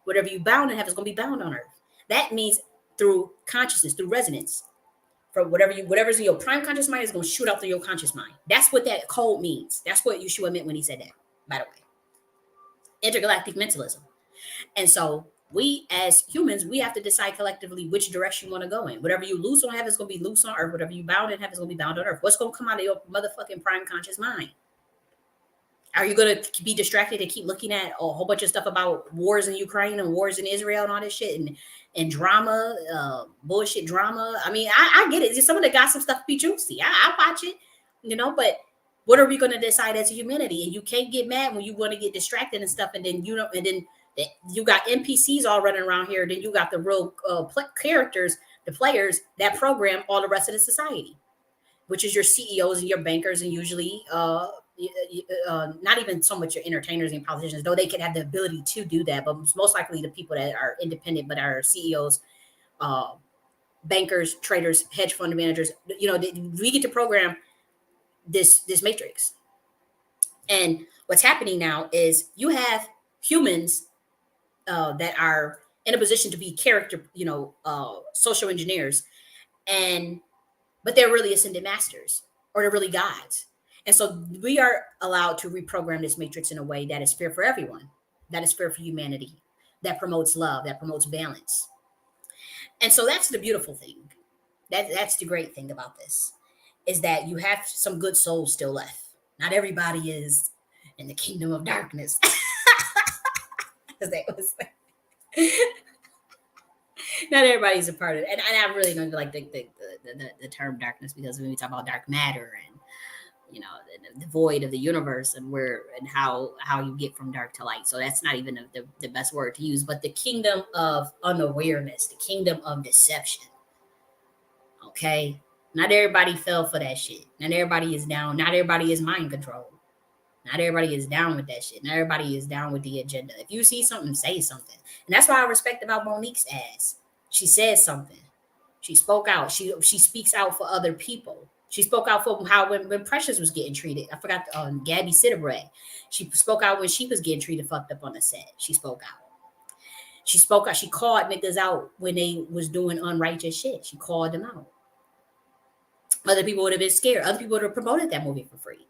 Whatever you bound in heaven is going to be bound on earth. That means through consciousness, through resonance. For whatever's in your prime conscious mind is going to shoot out through your conscious mind. That's what that code means. That's what Yeshua meant when he said that, by the way. Intergalactic mentalism. And so we as humans, we have to decide collectively which direction you want to go in. Whatever you loose on heaven is going to be loose on earth. Whatever you bound in heaven is going to be bound on earth. What's going to come out of your motherfucking prime conscious mind? Are you going to be distracted and keep looking at a whole bunch of stuff about wars in Ukraine and wars in Israel and all this shit and drama, bullshit drama? I mean, I get it. Some of the gossip stuff be juicy. I watch it, but what are we going to decide as a humanity? And you can't get mad when you want to get distracted and stuff. And then, you got NPCs all running around here. Then you got the real characters, the players that program all the rest of the society, which is your CEOs and your bankers, and usually not even so much your entertainers and politicians, though they could have the ability to do that, but most likely the people that are independent but are CEOs, bankers, traders, hedge fund managers. We get to program this matrix. And what's happening now is you have humans that are in a position to be character, social engineers, but they're really ascended masters, or they're really gods. And so we are allowed to reprogram this matrix in a way that is fair for everyone, that is fair for humanity, that promotes love, that promotes balance. And so that's the beautiful thing. That's the great thing about this, is that you have some good souls still left. Not everybody is in the kingdom of darkness. As they would say. Not everybody's a part of it. And I really don't like the term darkness, because when we talk about dark matter and the void of the universe and how you get from dark to light. So that's not even the best word to use, but the kingdom of unawareness, the kingdom of deception. Okay. Not everybody fell for that shit. Not everybody is down. Not everybody is mind controlled. Not everybody is down with that shit. Not everybody is down with the agenda. If you see something, say something. And that's what I respect about Monique's ass. She says something. She spoke out. She speaks out for other people. She spoke out for how when Precious was getting treated. I forgot Gabby Sitterbrae. She spoke out when she was getting treated fucked up on the set. She spoke out. She spoke out. She called niggas out when they was doing unrighteous shit. She called them out. Other people would have been scared. Other people would have promoted that movie for free.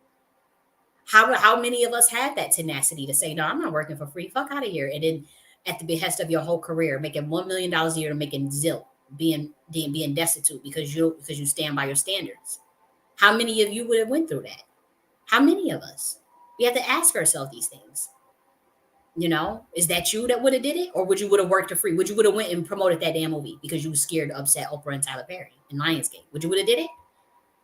How many of us had that tenacity to say, no, I'm not working for free. Fuck out of here. And then at the behest of your whole career, making $1 million a year to making zilch, being destitute because you stand by your standards. How many of you would have went through that? How many of us? We have to ask ourselves these things. You know, is that you that would have did it, or would you would have worked for free? Would you would have went and promoted that damn movie because you was scared to upset Oprah and Tyler Perry in Lionsgate? Would you would have did it?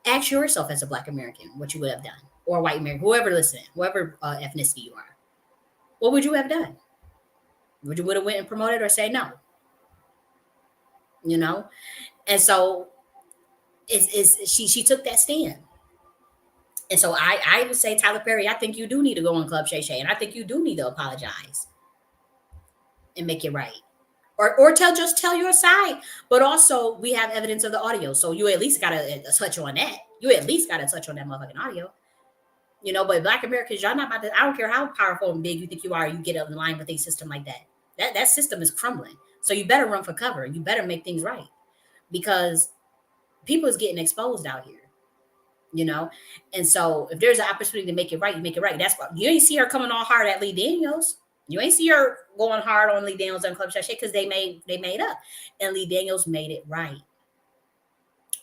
Ask yourself as a Black American what you would have done, or a white American, whoever listening, whoever ethnicity you are. What would you have done? Would you would have went and promoted or say no? You know, and so she took that stand. And so I would say, Tyler Perry, I think you do need to go on Club Shay, and I think you do need to apologize and make it right. Or tell your side, but also we have evidence of the audio, so you at least gotta touch on that. You at least gotta touch on that motherfucking audio, you know. But Black Americans, y'all not about to. I don't care how powerful and big you think you are. You get in line with a system like that. That system is crumbling. So you better run for cover. You better make things right because people is getting exposed out here, you know. And so if there's an opportunity to make it right, you make it right. That's why you ain't see her coming all hard at Lee Daniels. You ain't see her going hard on Lee Daniels and Club Shay because they made up, and Lee Daniels made it right.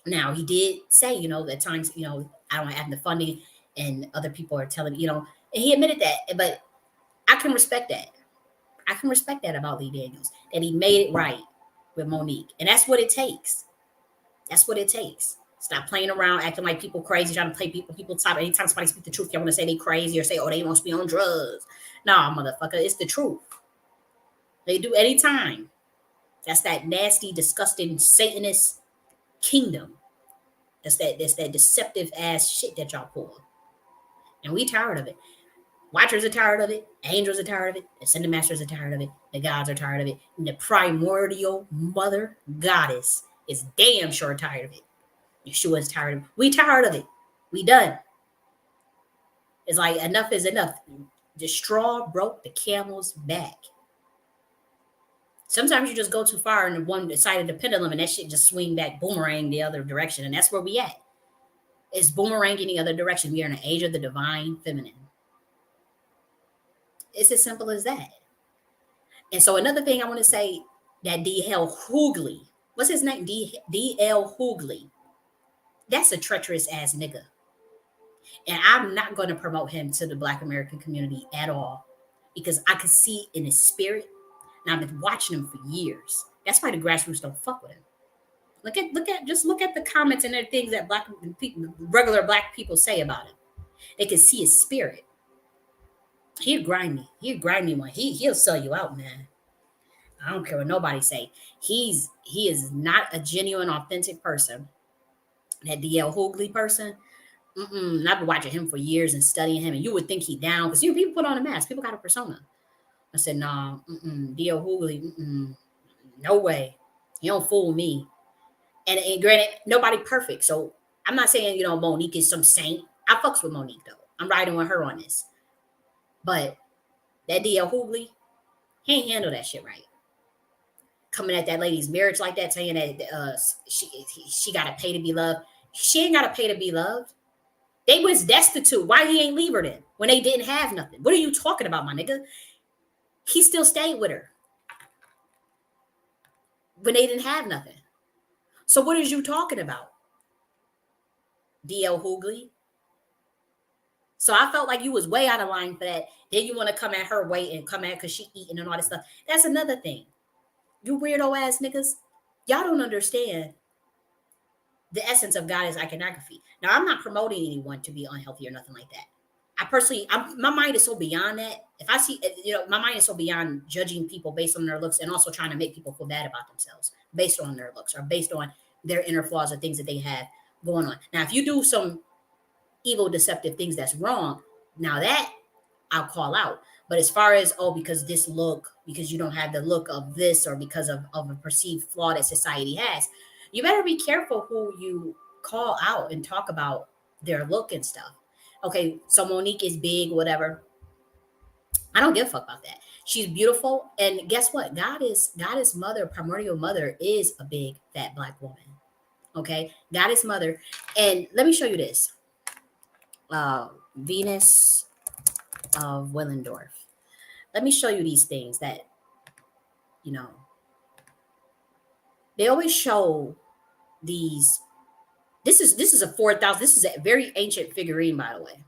Now he did say, you know, at times, you know, I don't have the funding, and other people are telling, you know, and he admitted that. But I can respect that. I can respect that about Lee Daniels, that he made it right with Monique, and that's what it takes. That's what it takes. Stop playing around, acting like people crazy, trying to play people top. Anytime somebody speak the truth, you want to say they crazy or say, oh, they must be on drugs. Nah, motherfucker, it's the truth. They do anytime. That's that nasty, disgusting Satanist kingdom. That's that deceptive ass shit that y'all pull. And we tired of it. Watchers are tired of it. Angels are tired of it. The Ascended Masters are tired of it. The gods are tired of it. And the primordial mother goddess is damn sure tired of it. Yeshua is tired of it. We tired of it. We done. It's like enough is enough. The straw broke the camel's back. Sometimes you just go too far in one side of the pendulum and that shit just swing back, boomerang the other direction. And that's where we at. It's boomeranging the other direction. We are in the age of the divine feminine. It's as simple as that. And so another thing I want to say, that D.L. Hughley, what's his name? D.L. Hughley. That's a treacherous ass nigga. And I'm not going to promote him to the Black American community at all because I could see in his spirit, and I've been watching him for years. That's why the grassroots don't fuck with him. Look at the comments and the things that Black people, regular Black people say about him. They can see his spirit. He'll grind me. He'll grind me one. He'll sell you out, man. I don't care what nobody say. He is not a genuine, authentic person. That D.L. Hughley person. I've been watching him for years and studying him, and you would think he down because people put on a mask. People got a persona. I said, nah, D.L. Hughley, no way. You don't fool me. And granted, nobody perfect. So I'm not saying, you know, Monique is some saint. I fucks with Monique, though. I'm riding with her on this. But that D.L. Hughley, he ain't handle that shit right. Coming at that lady's marriage like that, saying that she got to pay to be loved. She ain't got to pay to be loved. They was destitute. Why he ain't leave her then when they didn't have nothing? What are you talking about, my nigga? He still stayed with her when they didn't have nothing. So what is you talking about, D.L. Hughley? So I felt like you was way out of line for that. Then you want to come at her way and come at because she eating and all this stuff. That's another thing. You weirdo ass niggas, y'all don't understand the essence of God is iconography. Now, I'm not promoting anyone to be unhealthy or nothing like that. I personally, my mind is so beyond that. If I see, you know, my mind is so beyond judging people based on their looks and also trying to make people feel bad about themselves based on their looks or based on their inner flaws or things that they have going on. Now, if you do some evil, deceptive things that's wrong, now that I'll call out. But as far as, oh, because this look, because you don't have the look of this or because of a perceived flaw that society has, you better be careful who you call out and talk about their look and stuff. Okay, so Monique is big, whatever. I don't give a fuck about that. She's beautiful. And guess what? God is mother, primordial mother is a big fat Black woman. Okay, God is mother. And let me show you this. Venus of Willendorf. Let me show you these things that, you know, they always show these. This is a 4,000. This is a very ancient figurine, by the way.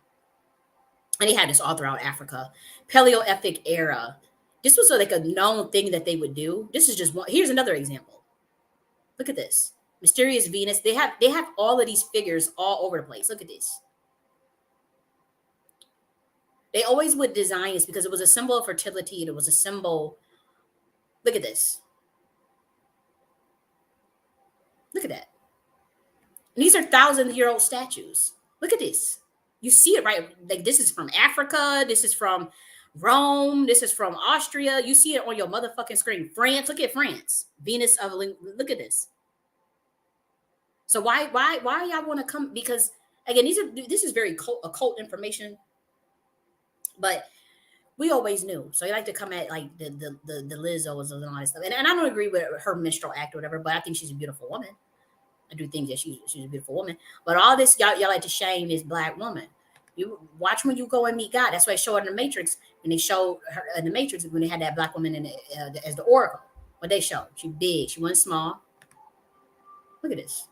and they had this all throughout Africa. Paleolithic era. This was like a known thing that they would do. This is just one. Here's another example. Look at this. Mysterious Venus. They have all of these figures all over the place. Look at this. They always would design this because it was a symbol of fertility and it was a symbol. Look at this. Look at that. And these are 1,000-year-old statues. Look at this. You see it, right? Like this is from Africa. This is from Rome. This is from Austria. You see it on your motherfucking screen. France. Look at France. Venus of look at this. So why y'all want to come? Because again, this is very occult information, but we always knew. So you like to come at like the Lizzos and all that stuff. And I don't agree with her menstrual act or whatever, but I think she's a beautiful woman. I do think that she's a beautiful woman. But all this, y'all like to shame this black woman. You watch when you go and meet God. That's why they show it in the Matrix. When they showed her in the Matrix, when they had that black woman in as the Oracle. What they showed. She big. She wasn't small. Look at this.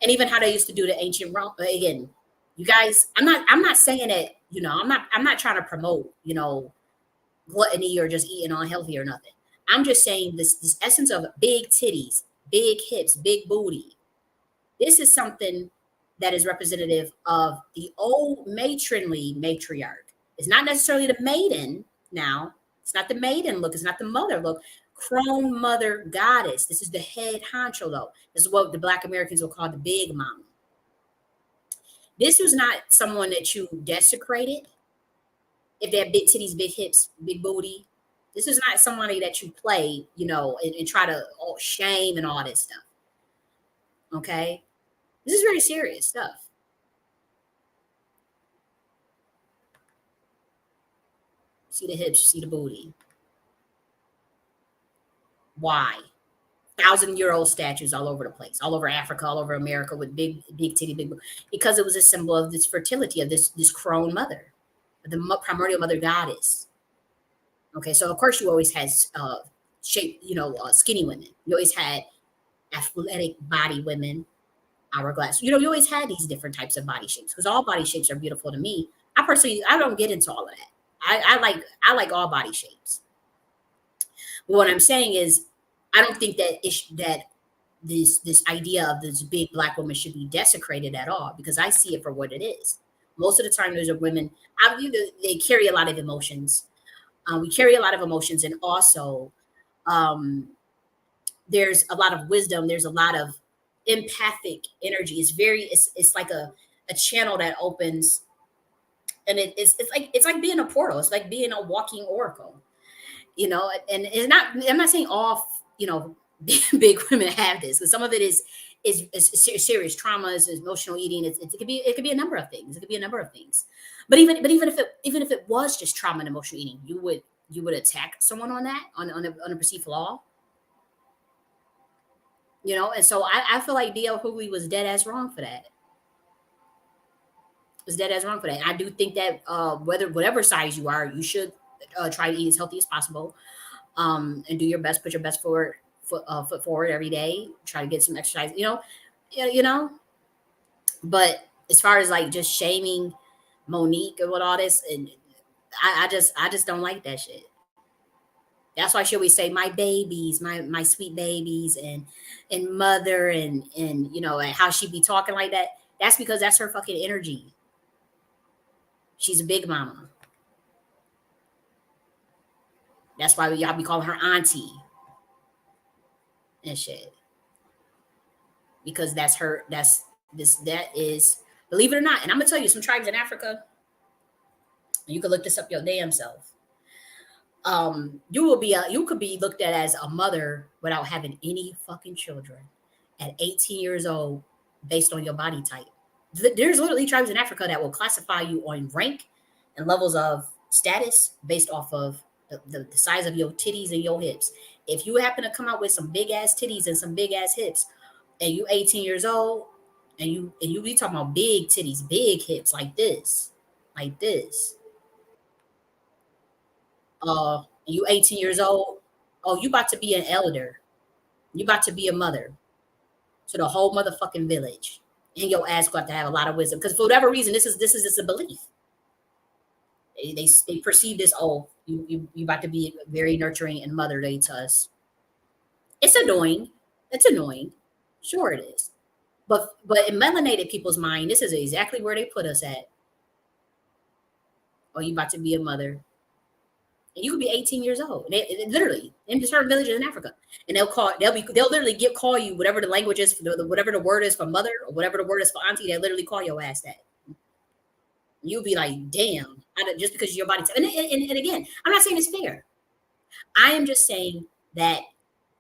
And even how they used to do the ancient Rome. Again, you guys, I'm not saying that, I'm not trying to promote, gluttony or just eating unhealthy or nothing. I'm just saying this essence of big titties, big hips, big booty. This is something that is representative of the old matronly matriarch. It's not necessarily the maiden now. It's not the maiden look. It's not the mother look. Crone mother goddess. This is the head honcho though. This is what the Black Americans will call the big mama. This was not someone that you desecrated. If they have big titties, big hips, big booty, this is not somebody that you play, and try to shame and all this stuff. Okay, this is very serious stuff. See the hips, see the booty. Why? 1,000-year-old statues all over the place, all over Africa, all over America with big titty, big, because it was a symbol of this fertility of this crone mother, the primordial mother goddess. Okay, so of course you always had shape, skinny women. You always had athletic body women, hourglass. You always had these different types of body shapes because all body shapes are beautiful to me. I don't get into all of that. I like all body shapes. But what I'm saying is, I don't think that this idea of this big black woman should be desecrated at all because I see it for what it is. Most of the time, those are women. I believe that they carry a lot of emotions. We carry a lot of emotions, and also there's a lot of wisdom. There's a lot of empathic energy. It's like a channel that opens, and it's like being a portal. It's like being a walking oracle. And it's not. I'm not saying all big women have this, because some of it is serious traumas, emotional eating. It could be a number of things. It could be a number of things. But even if it was just trauma and emotional eating, you would attack someone on that on a perceived flaw. And so I feel like D.L. Hughley was dead ass wrong for that. Was dead ass wrong for that. And I do think that whatever size you are, you should try to eat as healthy as possible, and do your best. Put your best foot forward every day. Try to get some exercise. But as far as like just shaming Monique and what all this, and I just don't like that shit. That's why she always say my babies, my sweet babies, and mother, and and how she be talking like that. That's because that's her fucking energy. She's a big mama. That's why y'all be calling her auntie and shit. Because that's her. That is, believe it or not. And I'm gonna tell you, some tribes in Africa. You can look this up your damn self. You could be looked at as a mother without having any fucking children at 18 years old, based on your body type. There's literally tribes in Africa that will classify you on rank and levels of status based off of the size of your titties and your hips. If you happen to come out with some big ass titties and some big ass hips, and you 18 years old, and you be talking about big titties, big hips like this. And you 18 years old, oh, you about to be an elder. You about to be a mother to the whole motherfucking village. And your ass got to have a lot of wisdom because for whatever reason, this is just a belief. They perceive this. Oh, you about to be very nurturing and motherly to us. It's annoying. It's annoying. Sure, it is. But in melanated people's mind, this is exactly where they put us at. Oh, you about to be a mother. And you could be 18 years old. Literally in certain villages in Africa. And they'll literally call you whatever the language is for whatever the word is for mother or whatever the word is for auntie, they literally call your ass that. You'll be like, damn, just because your body and again, I'm not saying it's fair. I am just saying that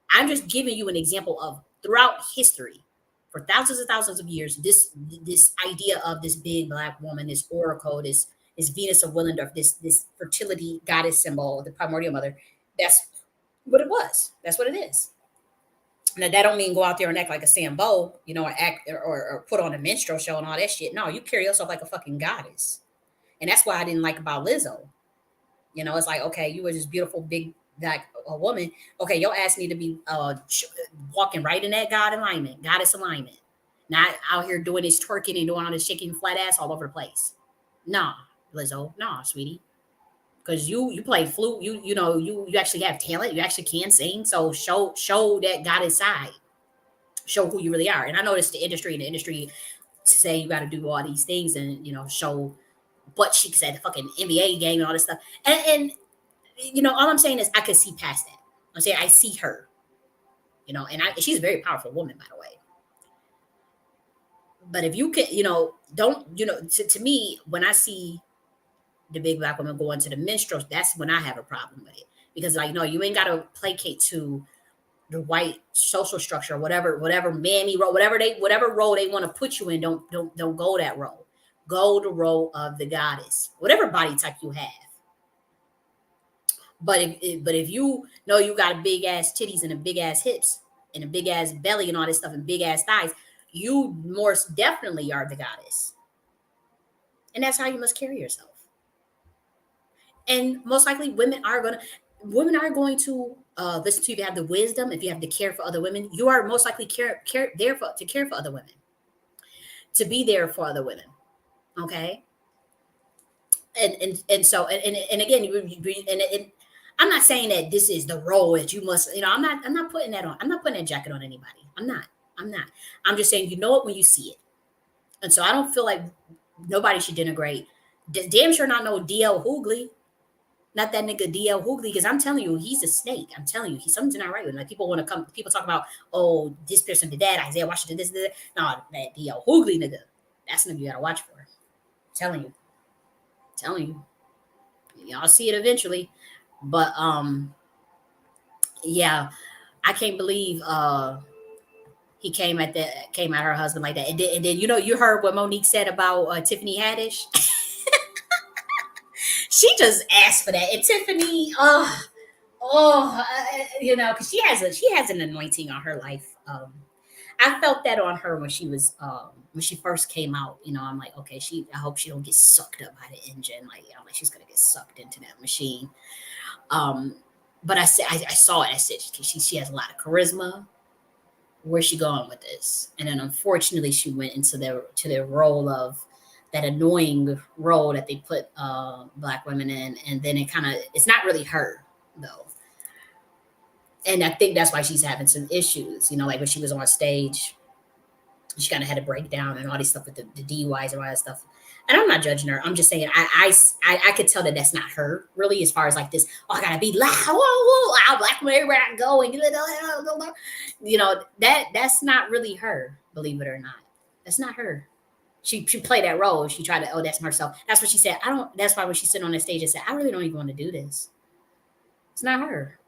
I'm just giving you an example of throughout history, for thousands of years, this idea of this big black woman, this oracle, this Venus of Willendorf, this fertility goddess symbol, the primordial mother. That's what it was. That's what it is. Now that don't mean go out there and act like a Sambo, or act or put on a minstrel show and all that shit. No, you carry yourself like a fucking goddess, and that's why I didn't like about Lizzo. It's like, okay, you were this beautiful big like a woman. Okay, your ass need to be walking right in that goddess alignment, not out here doing this twerking and doing all this shaking flat ass all over the place. Nah, Lizzo, nah, sweetie, because you play flute, you actually have talent, you actually can sing. So show that goddess side, show who you really are. And I noticed the industry say you got to do all these things and show butt cheeks at the fucking NBA game and all this stuff. And all I'm saying is I could see past that. I'm saying I see her, and she's a very powerful woman, by the way. But if you can, don't, to me, when I see the big black woman go into the minstrels, that's when I have a problem with it. Because like, no, you ain't got to placate to the white social structure, whatever mammy role, whatever role they want to put you in. Don't go that role. Go the role of the goddess, whatever body type you have. But if you know you got a big ass titties and a big ass hips and a big ass belly and all this stuff and big ass thighs, you most definitely are the goddess. And that's how you must carry yourself. And most likely women are going to listen to you if you have the wisdom, if you have the care for other women. You are most likely to care for other women, to be there for other women. Okay. And so again, I'm not saying that this is the role that you must, I'm not putting that on. I'm not putting that jacket on anybody. I'm not. I'm just saying, it when you see it. And so I don't feel like nobody should denigrate. Damn sure not no DL Hoogley. Not that nigga DL Hoogley, because I'm telling you, he's a snake. I'm telling you, something's not right with him. Like people talk about, oh, this person did that, Isaiah Washington, this, that. No, that DL Hoogley nigga. That's the nigga you gotta watch for. I'm telling you. Y'all see it eventually. But yeah, I can't believe he came at her husband like that. And then you heard what Monique said about Tiffany Haddish. She just asked for that. And Tiffany, because she has an anointing on her life. I felt that on her when she was when she first came out. I'm like, okay, I hope she don't get sucked up by the engine. Like, I'm like, she's gonna get sucked into that machine. But I saw it. I said she has a lot of charisma. Where's she going with this? And then unfortunately, she went into the role of that annoying role that they put black women in, and then it's not really her though. And I think that's why she's having some issues. Like when she was on stage, she kind of had a breakdown and all this stuff with the DUIs and all that stuff. And I'm not judging her. I'm just saying I could tell that that's not her really, as far as like this. Oh, I gotta be loud. Whoa, I'll black me everywhere I go, and that's not really her. Believe it or not, that's not her. She played that role. She tried to. Oh, that's herself. That's what she said. I don't. That's why when she's sitting on the stage and said, I really don't even want to do this. It's not her.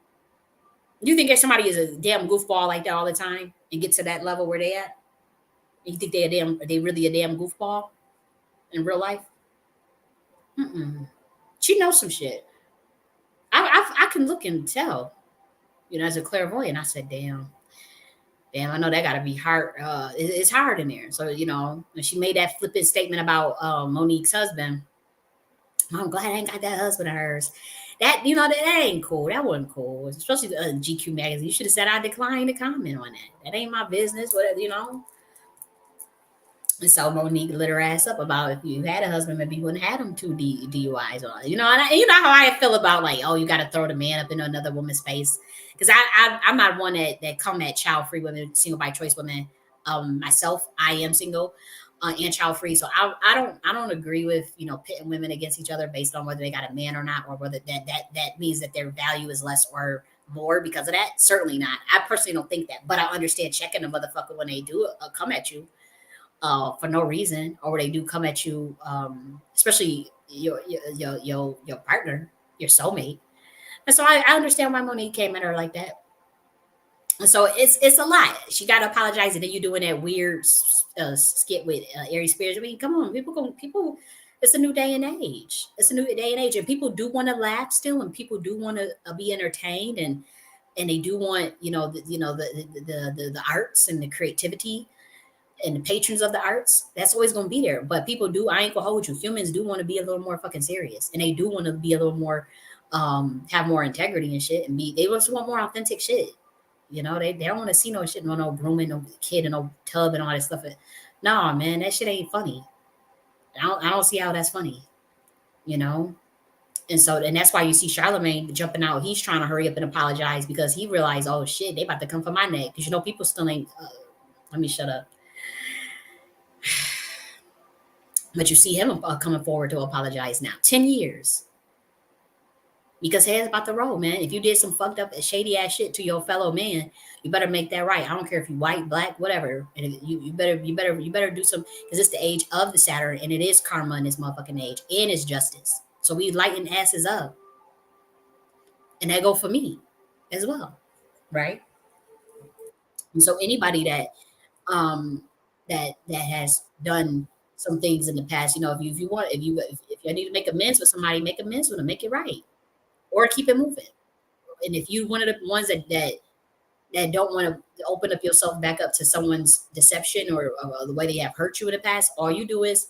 You think if somebody is a damn goofball like that all the time and get to that level where they at? You think they really a damn goofball in real life? Mm-mm. She knows some shit. I can look and tell, as a clairvoyant. I said, damn, I know that got to be hard. It's hard in there. So, when she made that flippant statement about Monique's husband, I'm glad I ain't got that husband of hers. That, that ain't cool. That wasn't cool. Especially the GQ magazine. You should have said I declined to comment on that. That ain't my business. Whatever, And so Monique lit her ass up about if you had a husband, maybe you wouldn't have them two DUIs on. And you know how I feel about like, oh, you got to throw the man up in another woman's face. Because I'm not one that come at child free women, single by choice women. Myself, I am single and child free, so I don't agree with pitting women against each other based on whether they got a man or not, or whether that means that their value is less or more because of that. Certainly not. I personally don't think that, but I understand checking a motherfucker when they do come at you for no reason, or they do come at you, especially your partner, your soulmate. And so I understand why Monique came at her like that. And so it's a lot. She got to apologize, and then you doing that weird skit with Aries Spears. I mean, come on, people. It's a new day and age. It's a new day and age, and people do want to laugh still, and people do want to be entertained, and they do want the arts and the creativity and the patrons of the arts, that's always going to be there. But people do, I ain't gonna hold you. Humans do want to be a little more fucking serious, and they do want to be a little more, have more integrity and shit, and they just want more authentic shit. They don't want to see no shit, no grooming, no kid, and no tub and all that stuff. Nah, man, that shit ain't funny. I don't see how that's funny. You know. And that's why you see Charlemagne jumping out. He's trying to hurry up and apologize because he realized, oh shit, they about to come for my neck. Because people still ain't. Let me shut up. But you see him coming forward to apologize now. 10 years. Because heads about the road, man. If you did some fucked up, shady ass shit to your fellow man, you better make that right. I don't care if you white, black, whatever. And you better do some, because it's the age of the Saturn, and it is karma in this motherfucking age, and it's justice. So we lighten asses up, and that go for me as well, right? And so anybody um that has done some things in the past, if you need to make amends with somebody, make amends with them, make it right, or keep it moving. And if you one of the ones that don't want to open up yourself back up to someone's deception, or the way they have hurt you in the past, all you do is,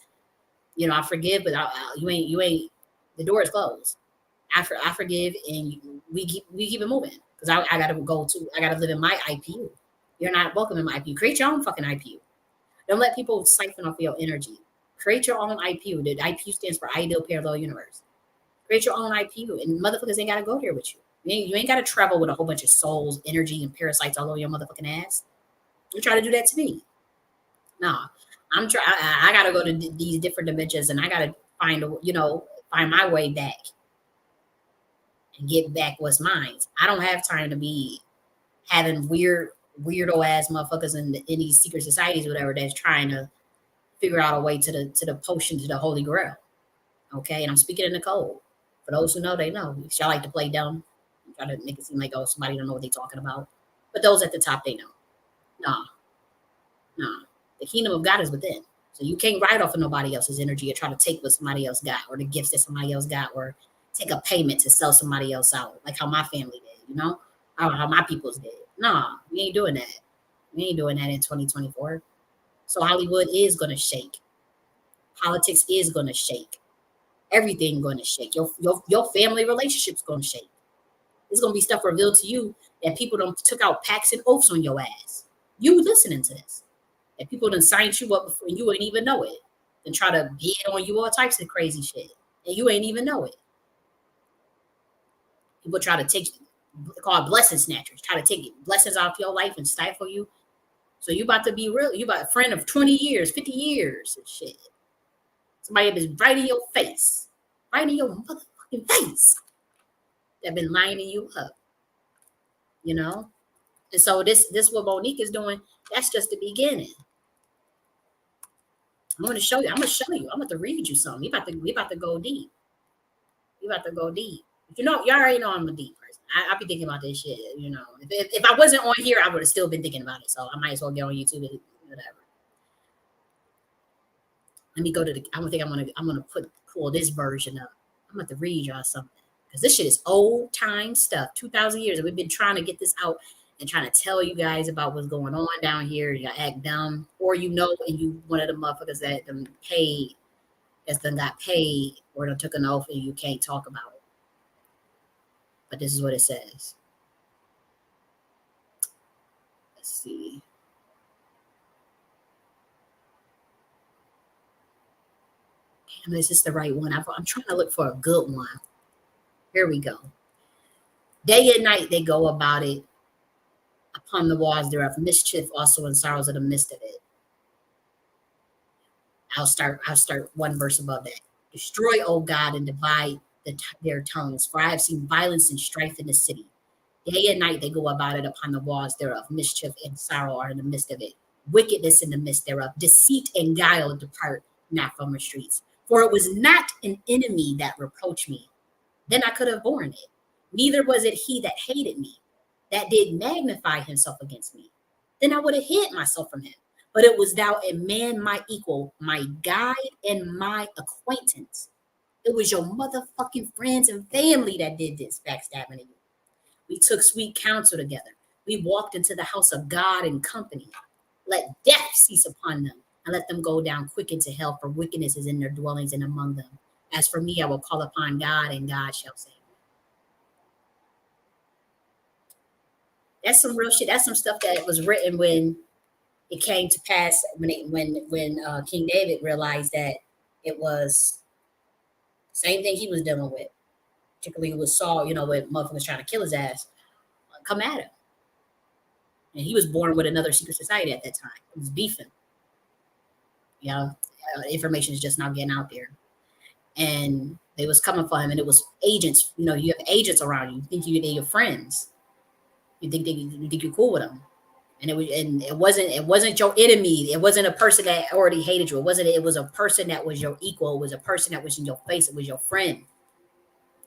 I forgive, but you ain't. The door is closed. I forgive, and we keep it moving because I gotta live in my IPU. You're not welcome in my IPU. Create your own fucking IPU. Don't let people siphon off your energy. Create your own IPU. The IPU stands for Ideal Parallel Universe. Create your own IPU, and motherfuckers ain't gotta go there with you. You ain't gotta travel with a whole bunch of souls, energy, and parasites all over your motherfucking ass. You try to do that to me. Nah. I gotta go to these different dimensions, and I gotta find my way back and get back what's mine. I don't have time to be having weirdo ass motherfuckers in these secret societies, whatever, that's trying to figure out a way to the potion, to the holy grail. Okay, and I'm speaking in the code. For those who know, they know. Because y'all like to play dumb, try to make it seem like, oh, somebody don't know what they're talking about. But those at the top, they know. Nah, nah. The kingdom of God is within. So you can't ride off of nobody else's energy or try to take what somebody else got, or the gifts that somebody else got, or take a payment to sell somebody else out, like how my family did, how my people's did. Nah, we ain't doing that. We ain't doing that in 2024. So Hollywood is going to shake. Politics is going to shake. Everything going to shake. Your family relationship's going to shake. There's going to be stuff revealed to you that people don't took out pacts and oaths on your ass. You listening to this. That people done signed you up before you ain't even know it. And try to bid on you all types of crazy shit. And you ain't even know it. People try to take, called blessing snatchers, try to take blessings out of your life and stifle you. So you about to be real. You about a friend of 20 years, 50 years and shit. Somebody that's right in your face. Right in your motherfucking face. That been lining you up. And so this what Monique is doing, that's just the beginning. I'm gonna show you. I'm about to read you something. We about to go deep. We about to go deep. But you already know I'm a deep person. I be thinking about this shit. If I wasn't on here, I would have still been thinking about it. So I might as well get on YouTube and whatever. Let me go to the. I don't think I'm gonna pull this version up. I'm about to read y'all something because this shit is old time stuff. 2,000 years, and we've been trying to get this out and trying to tell you guys about what's going on down here. You act dumb, or and you one of the motherfuckers that them paid, that's done got paid, or done took an oath and you can't talk about it. But this is what it says. Let's see. Is this the right one? I'm trying to look for a good one. Here we go. Day and night they go about it. Upon the walls thereof, mischief also and sorrows in the midst of it. I'll start one verse above that. Destroy, O God, and divide their tongues, for I have seen violence and strife in the city. Day and night they go about it upon the walls thereof. Mischief and sorrow are in the midst of it. Wickedness in the midst thereof. Deceit and guile depart not from the streets. For it was not an enemy that reproached me. Then I could have borne it. Neither was it he that hated me, that did magnify himself against me. Then I would have hid myself from him. But it was thou a man, my equal, my guide, and my acquaintance. It was your motherfucking friends and family that did this backstabbing you. We took sweet counsel together. We walked into the house of God in company. Let death cease upon them, and let them go down quick into hell, for wickedness is in their dwellings and among them. As for me, I will call upon God, and God shall save me. That's some real shit. That's some stuff that was written when it came to pass, when King David realized that it was the same thing he was dealing with, particularly with Saul, when motherfuckers trying to kill his ass, come at him. And he was born with another secret society at that time. It was beefing. Information is just now getting out there. And they was coming for him, and it was agents. You have agents around you. You think they're your friends. You think you're cool with them. And it wasn't your enemy. It wasn't a person that already hated you. It was a person that was your equal. It was a person that was in your face. It was your friend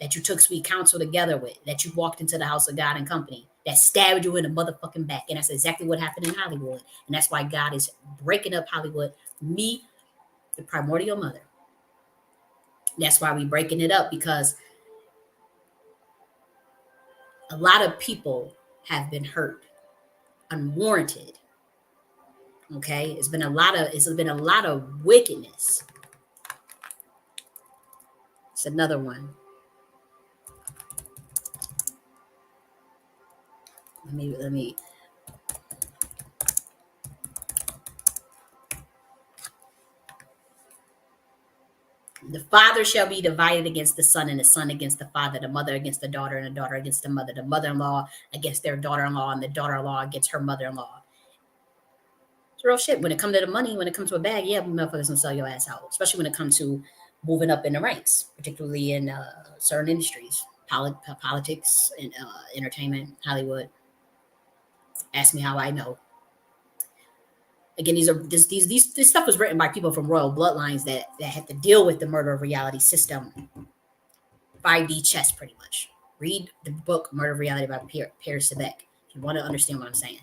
that you took sweet counsel together with, that you walked into the house of God and company, that stabbed you in the motherfucking back. And that's exactly what happened in Hollywood. And that's why God is breaking up Hollywood. Me, the primordial mother. That's why we breaking it up, because a lot of people have been hurt, unwarranted. Okay, it's been a lot of wickedness. It's another one. Let me. The father shall be divided against the son, and the son against the father, the mother against the daughter, and the daughter against the mother-in-law against their daughter-in-law, and the daughter-in-law against her mother-in-law. It's real shit. When it comes to the money, when it comes to a bag, yeah, motherfuckers gonna sell your ass out. Especially when it comes to moving up in the ranks, particularly in certain industries, politics, and entertainment, Hollywood. Ask me how I know. Again, this stuff was written by people from royal bloodlines that had to deal with the murder of reality system. 5D chess, pretty much. Read the book Murder of Reality by Pierre Sebeck if you want to understand what I'm saying.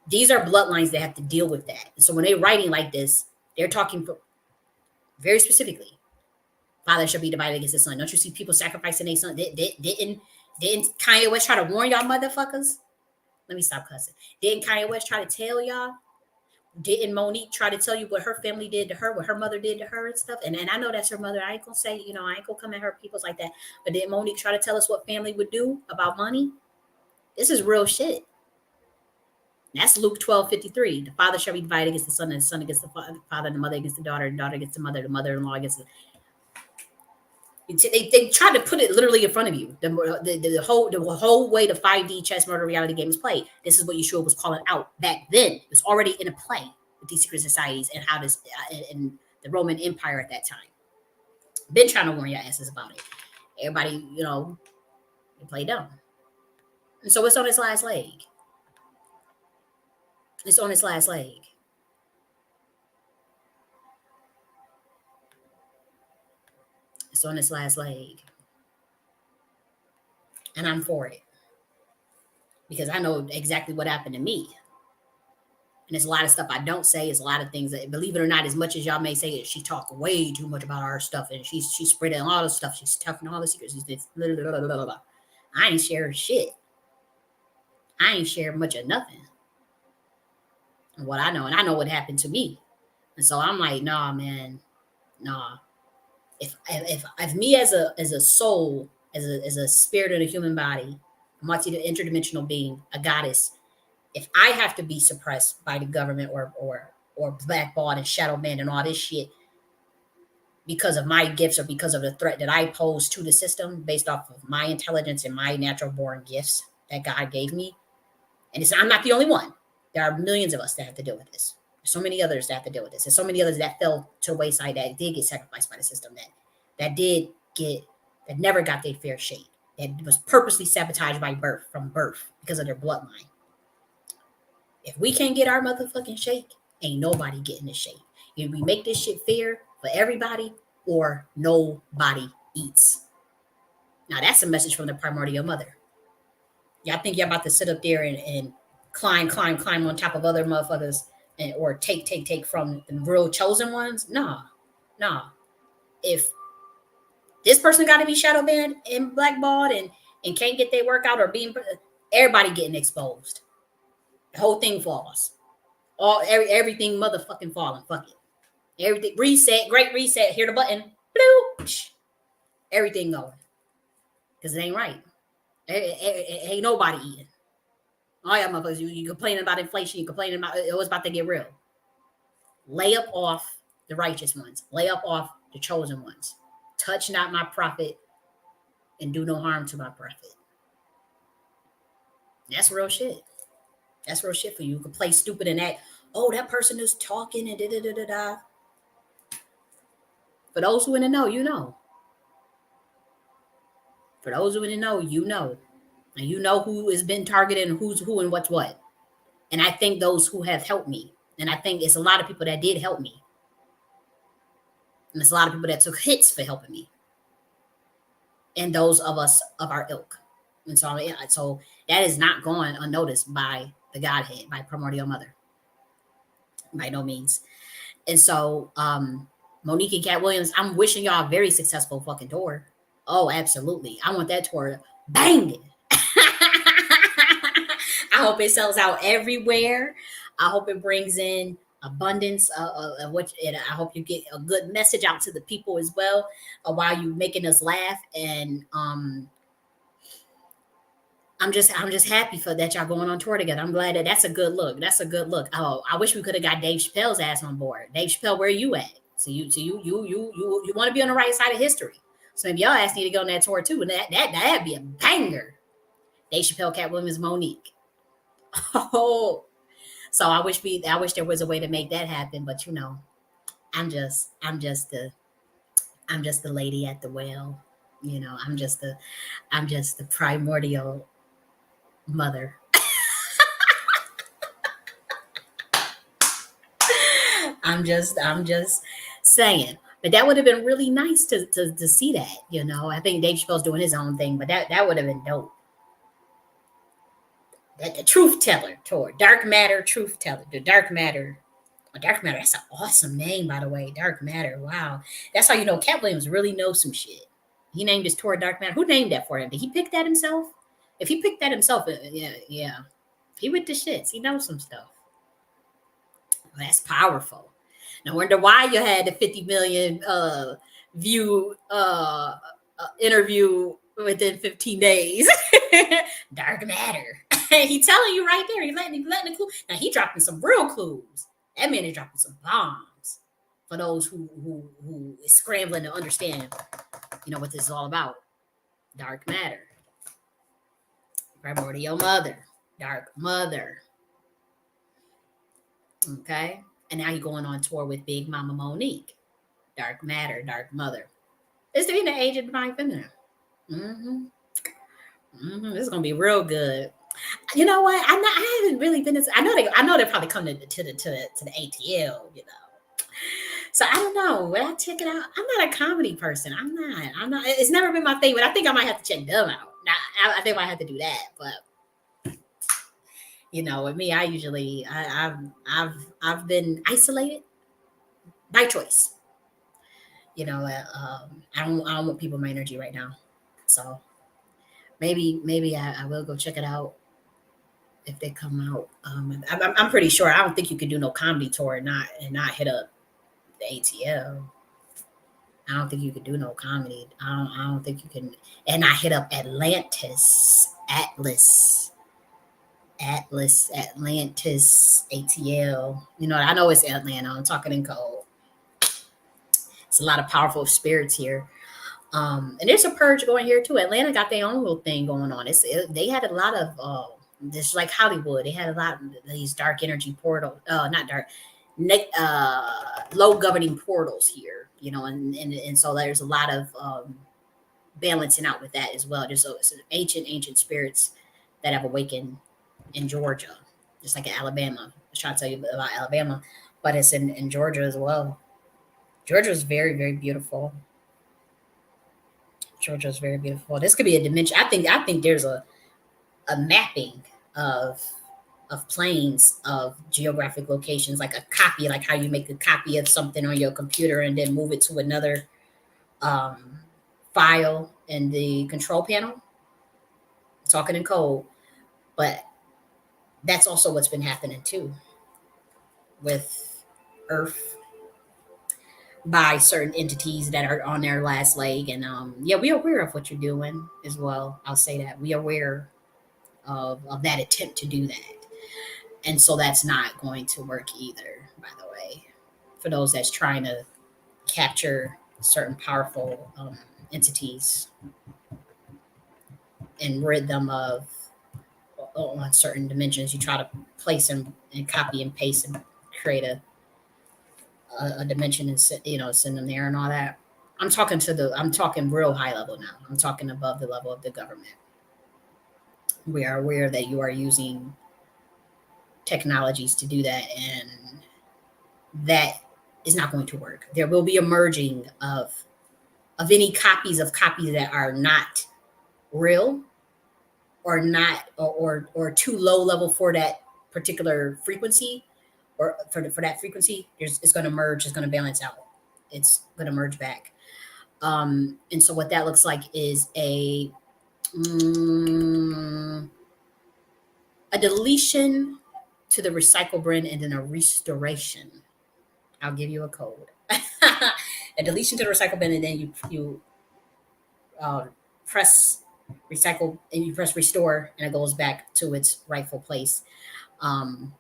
These are bloodlines that have to deal with that. And so when they're writing like this, they're talking very specifically. Father shall be divided against the son. Don't you see people sacrificing their son? Didn't Kanye West try to warn y'all motherfuckers? Let me stop cussing. Didn't Kanye West try to tell y'all? Didn't Monique try to tell you what her family did to her, what her mother did to her and stuff? And I know that's her mother. I ain't gonna say, I ain't gonna come at her peoples like that. But did Monique try to tell us what family would do about money? This is real shit. That's Luke 12:53. The father shall be divided against the son, and the son against the father, and the mother against the daughter against the mother-in-law against the. They tried to put it literally in front of you. The whole way the 5D chess murder reality game is played. This is what Yeshua was calling out back then. It was already in a play with these secret societies and how this in the Roman Empire at that time. Been trying to warn your asses about it. Everybody, they play dumb. And so it's on its last leg. It's on its last leg. It's on its last leg. And I'm for it. Because I know exactly what happened to me. And there's a lot of stuff I don't say. It's a lot of things that, believe it or not, as much as y'all may say it, she talk way too much about our stuff. And she's spreading all the stuff. She's toughing all the secrets. Blah, blah, blah, blah, blah. I ain't sharing shit. I ain't sharing much of nothing. And what I know. And I know what happened to me. And so I'm like, nah, man. Nah. If me as a soul, as a spirit in a human body, a interdimensional being, a goddess, if I have to be suppressed by the government or blackballed and shadow banned and all this shit, because of my gifts or because of the threat that I pose to the system based off of my intelligence and my natural born gifts that God gave me. And I'm not the only one. There are millions of us that have to deal with this. There's so many others that have to deal with this. There's so many others that fell to the wayside that did get sacrificed by the system, that never got their fair shake, that was purposely sabotaged from birth because of their bloodline. If we can't get our motherfucking shake, ain't nobody getting the shake. If we make this shit fair for everybody, or nobody eats. Now that's a message from the primordial mother. Y'all think y'all about to sit up there and climb on top of other motherfuckers or take from the real chosen ones? Nah. If this person got to be shadow banned and blackballed and can't get their workout or being, everybody getting exposed. The whole thing falls. Everything motherfucking falling. Fuck it. Everything reset. Great reset. Hear the button. Bloop. Everything going. Because it ain't right. Ain't nobody eating. Oh yeah, motherfuckers, you complaining about inflation, you complaining about it was about to get real. Lay up off the righteous ones, lay up off the chosen ones. Touch not my prophet and do no harm to my prophet. That's real shit. That's real shit for you. You can play stupid and act, oh, that person is talking and da. For those who in the know, you know. For those who in the know, you know. And you know who has been targeted and who's who and what's what. And I thank those who have helped me. And I think it's a lot of people that did help me. And there's a lot of people that took hits for helping me. And those of us of our ilk. And so that is not going unnoticed by the Godhead, by Primordial Mother. By no means. And so Monique and Cat Williams, I'm wishing y'all a very successful fucking tour. Oh, absolutely. I want that tour banging. I hope it sells out everywhere. I hope it brings in abundance of what, and I hope you get a good message out to the people as well while you making us laugh. And I'm just happy for that y'all going on tour together. I'm glad that's a good look. That's a good look. Oh, I wish we could have got Dave Chappelle's ass on board. Dave Chappelle, where are you at? So you want to be on the right side of history. So maybe y'all ass need to go on that tour too, and that'd be a banger. Dave Chappelle, Cat Williams, Monique. Oh, so I wish there was a way to make that happen, but you know, I'm just the lady at the well. You know, I'm just the primordial mother. I'm just saying. But that would have been really nice to see that, you know. I think Dave Chappelle's doing his own thing, but that would have been dope. That the Truth Teller tour, Dark Matter Truth Teller, the Dark Matter. Dark Matter, that's an awesome name, by the way. Dark Matter, wow. That's how you know Cat Williams really knows some shit. He named his tour Dark Matter. Who named that for him? Did he pick that himself? If he picked that himself, yeah. He with the shits. He knows some stuff. Well, that's powerful. No wonder why you had the 50 million view interview within 15 days. Dark Matter. He telling you right there. He letting a clue. Now he dropping some real clues. That man is dropping some bombs for those who is scrambling to understand, you know, what this is all about. Dark Matter. Primordial Mother. Dark Mother. Okay. And now you're going on tour with Big Mama Monique. Dark Matter, Dark Mother. It's in the age of divine feminine. This is gonna be real good. You know what? I haven't really been. I know they probably come to the ATL. You know. So I don't know. Will I check it out? I'm not a comedy person. I'm not. It's never been my thing, but I think I might have to check them out. Now, I think I might have to do that. But you know, with me, I've been isolated by choice. You know, I don't want people in my energy right now. So maybe I will go check it out if they come out. I'm pretty sure. I don't think you can do no comedy tour and not hit up the ATL. I don't think you could do no comedy. I don't think you can, and not hit up Atlantis, ATL. You know, I know it's Atlanta. I'm talking in code. It's a lot of powerful spirits here. And there's a purge going here too. Atlanta got their own little thing going on. They had a lot of just like Hollywood. They had a lot of these dark energy portal, not dark, low governing portals here. And so there's a lot of balancing out with that as well. There's some ancient spirits that have awakened in Georgia, just like in Alabama. I was trying to tell you about Alabama, but it's in Georgia as well. Georgia is very, very beautiful. Georgia is very beautiful. This could be a dimension. I think there's a mapping of planes of geographic locations, like a copy, like how you make a copy of something on your computer and then move it to another um, file in the control panel. Talking in code, but that's also what's been happening too with Earth by certain entities that are on their last leg. And yeah, we're aware of what you're doing as well. I'll say that we are aware of that attempt to do that. And so that's not going to work either, by the way, for those that's trying to capture certain powerful entities and rid them of on certain dimensions. You try to place them and copy and paste and create a dimension and send them there and all that. I'm talking real high level now. I'm talking above the level of the government. We are aware that you are using technologies to do that, and that is not going to work. There will be a merging of any copies that are not real or not or too low level for that particular frequency or for that frequency. It's going to merge. It's going to balance out. It's going to merge back. And so what that looks like is mm, a deletion to the recycle bin and then a restoration. I'll give you a code. A deletion to the recycle bin, and then you uh, press recycle and you press restore, and it goes back to its rightful place. Um,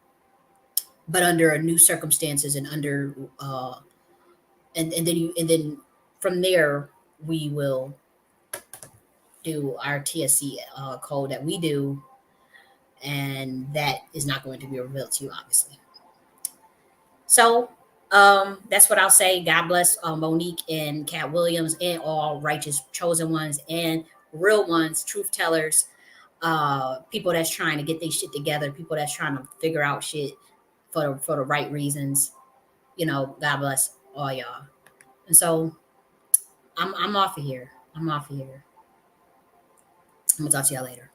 but under a new circumstances and under and then from there we will do our TSC code that we do, and that is not going to be revealed to you, obviously. So that's what I'll say. God bless Monique and Cat Williams and all righteous chosen ones and real ones, truth tellers, people that's trying to get their shit together, people that's trying to figure out shit for the right reasons. God bless all y'all. And so I'm off of here. I'm gonna talk to y'all later.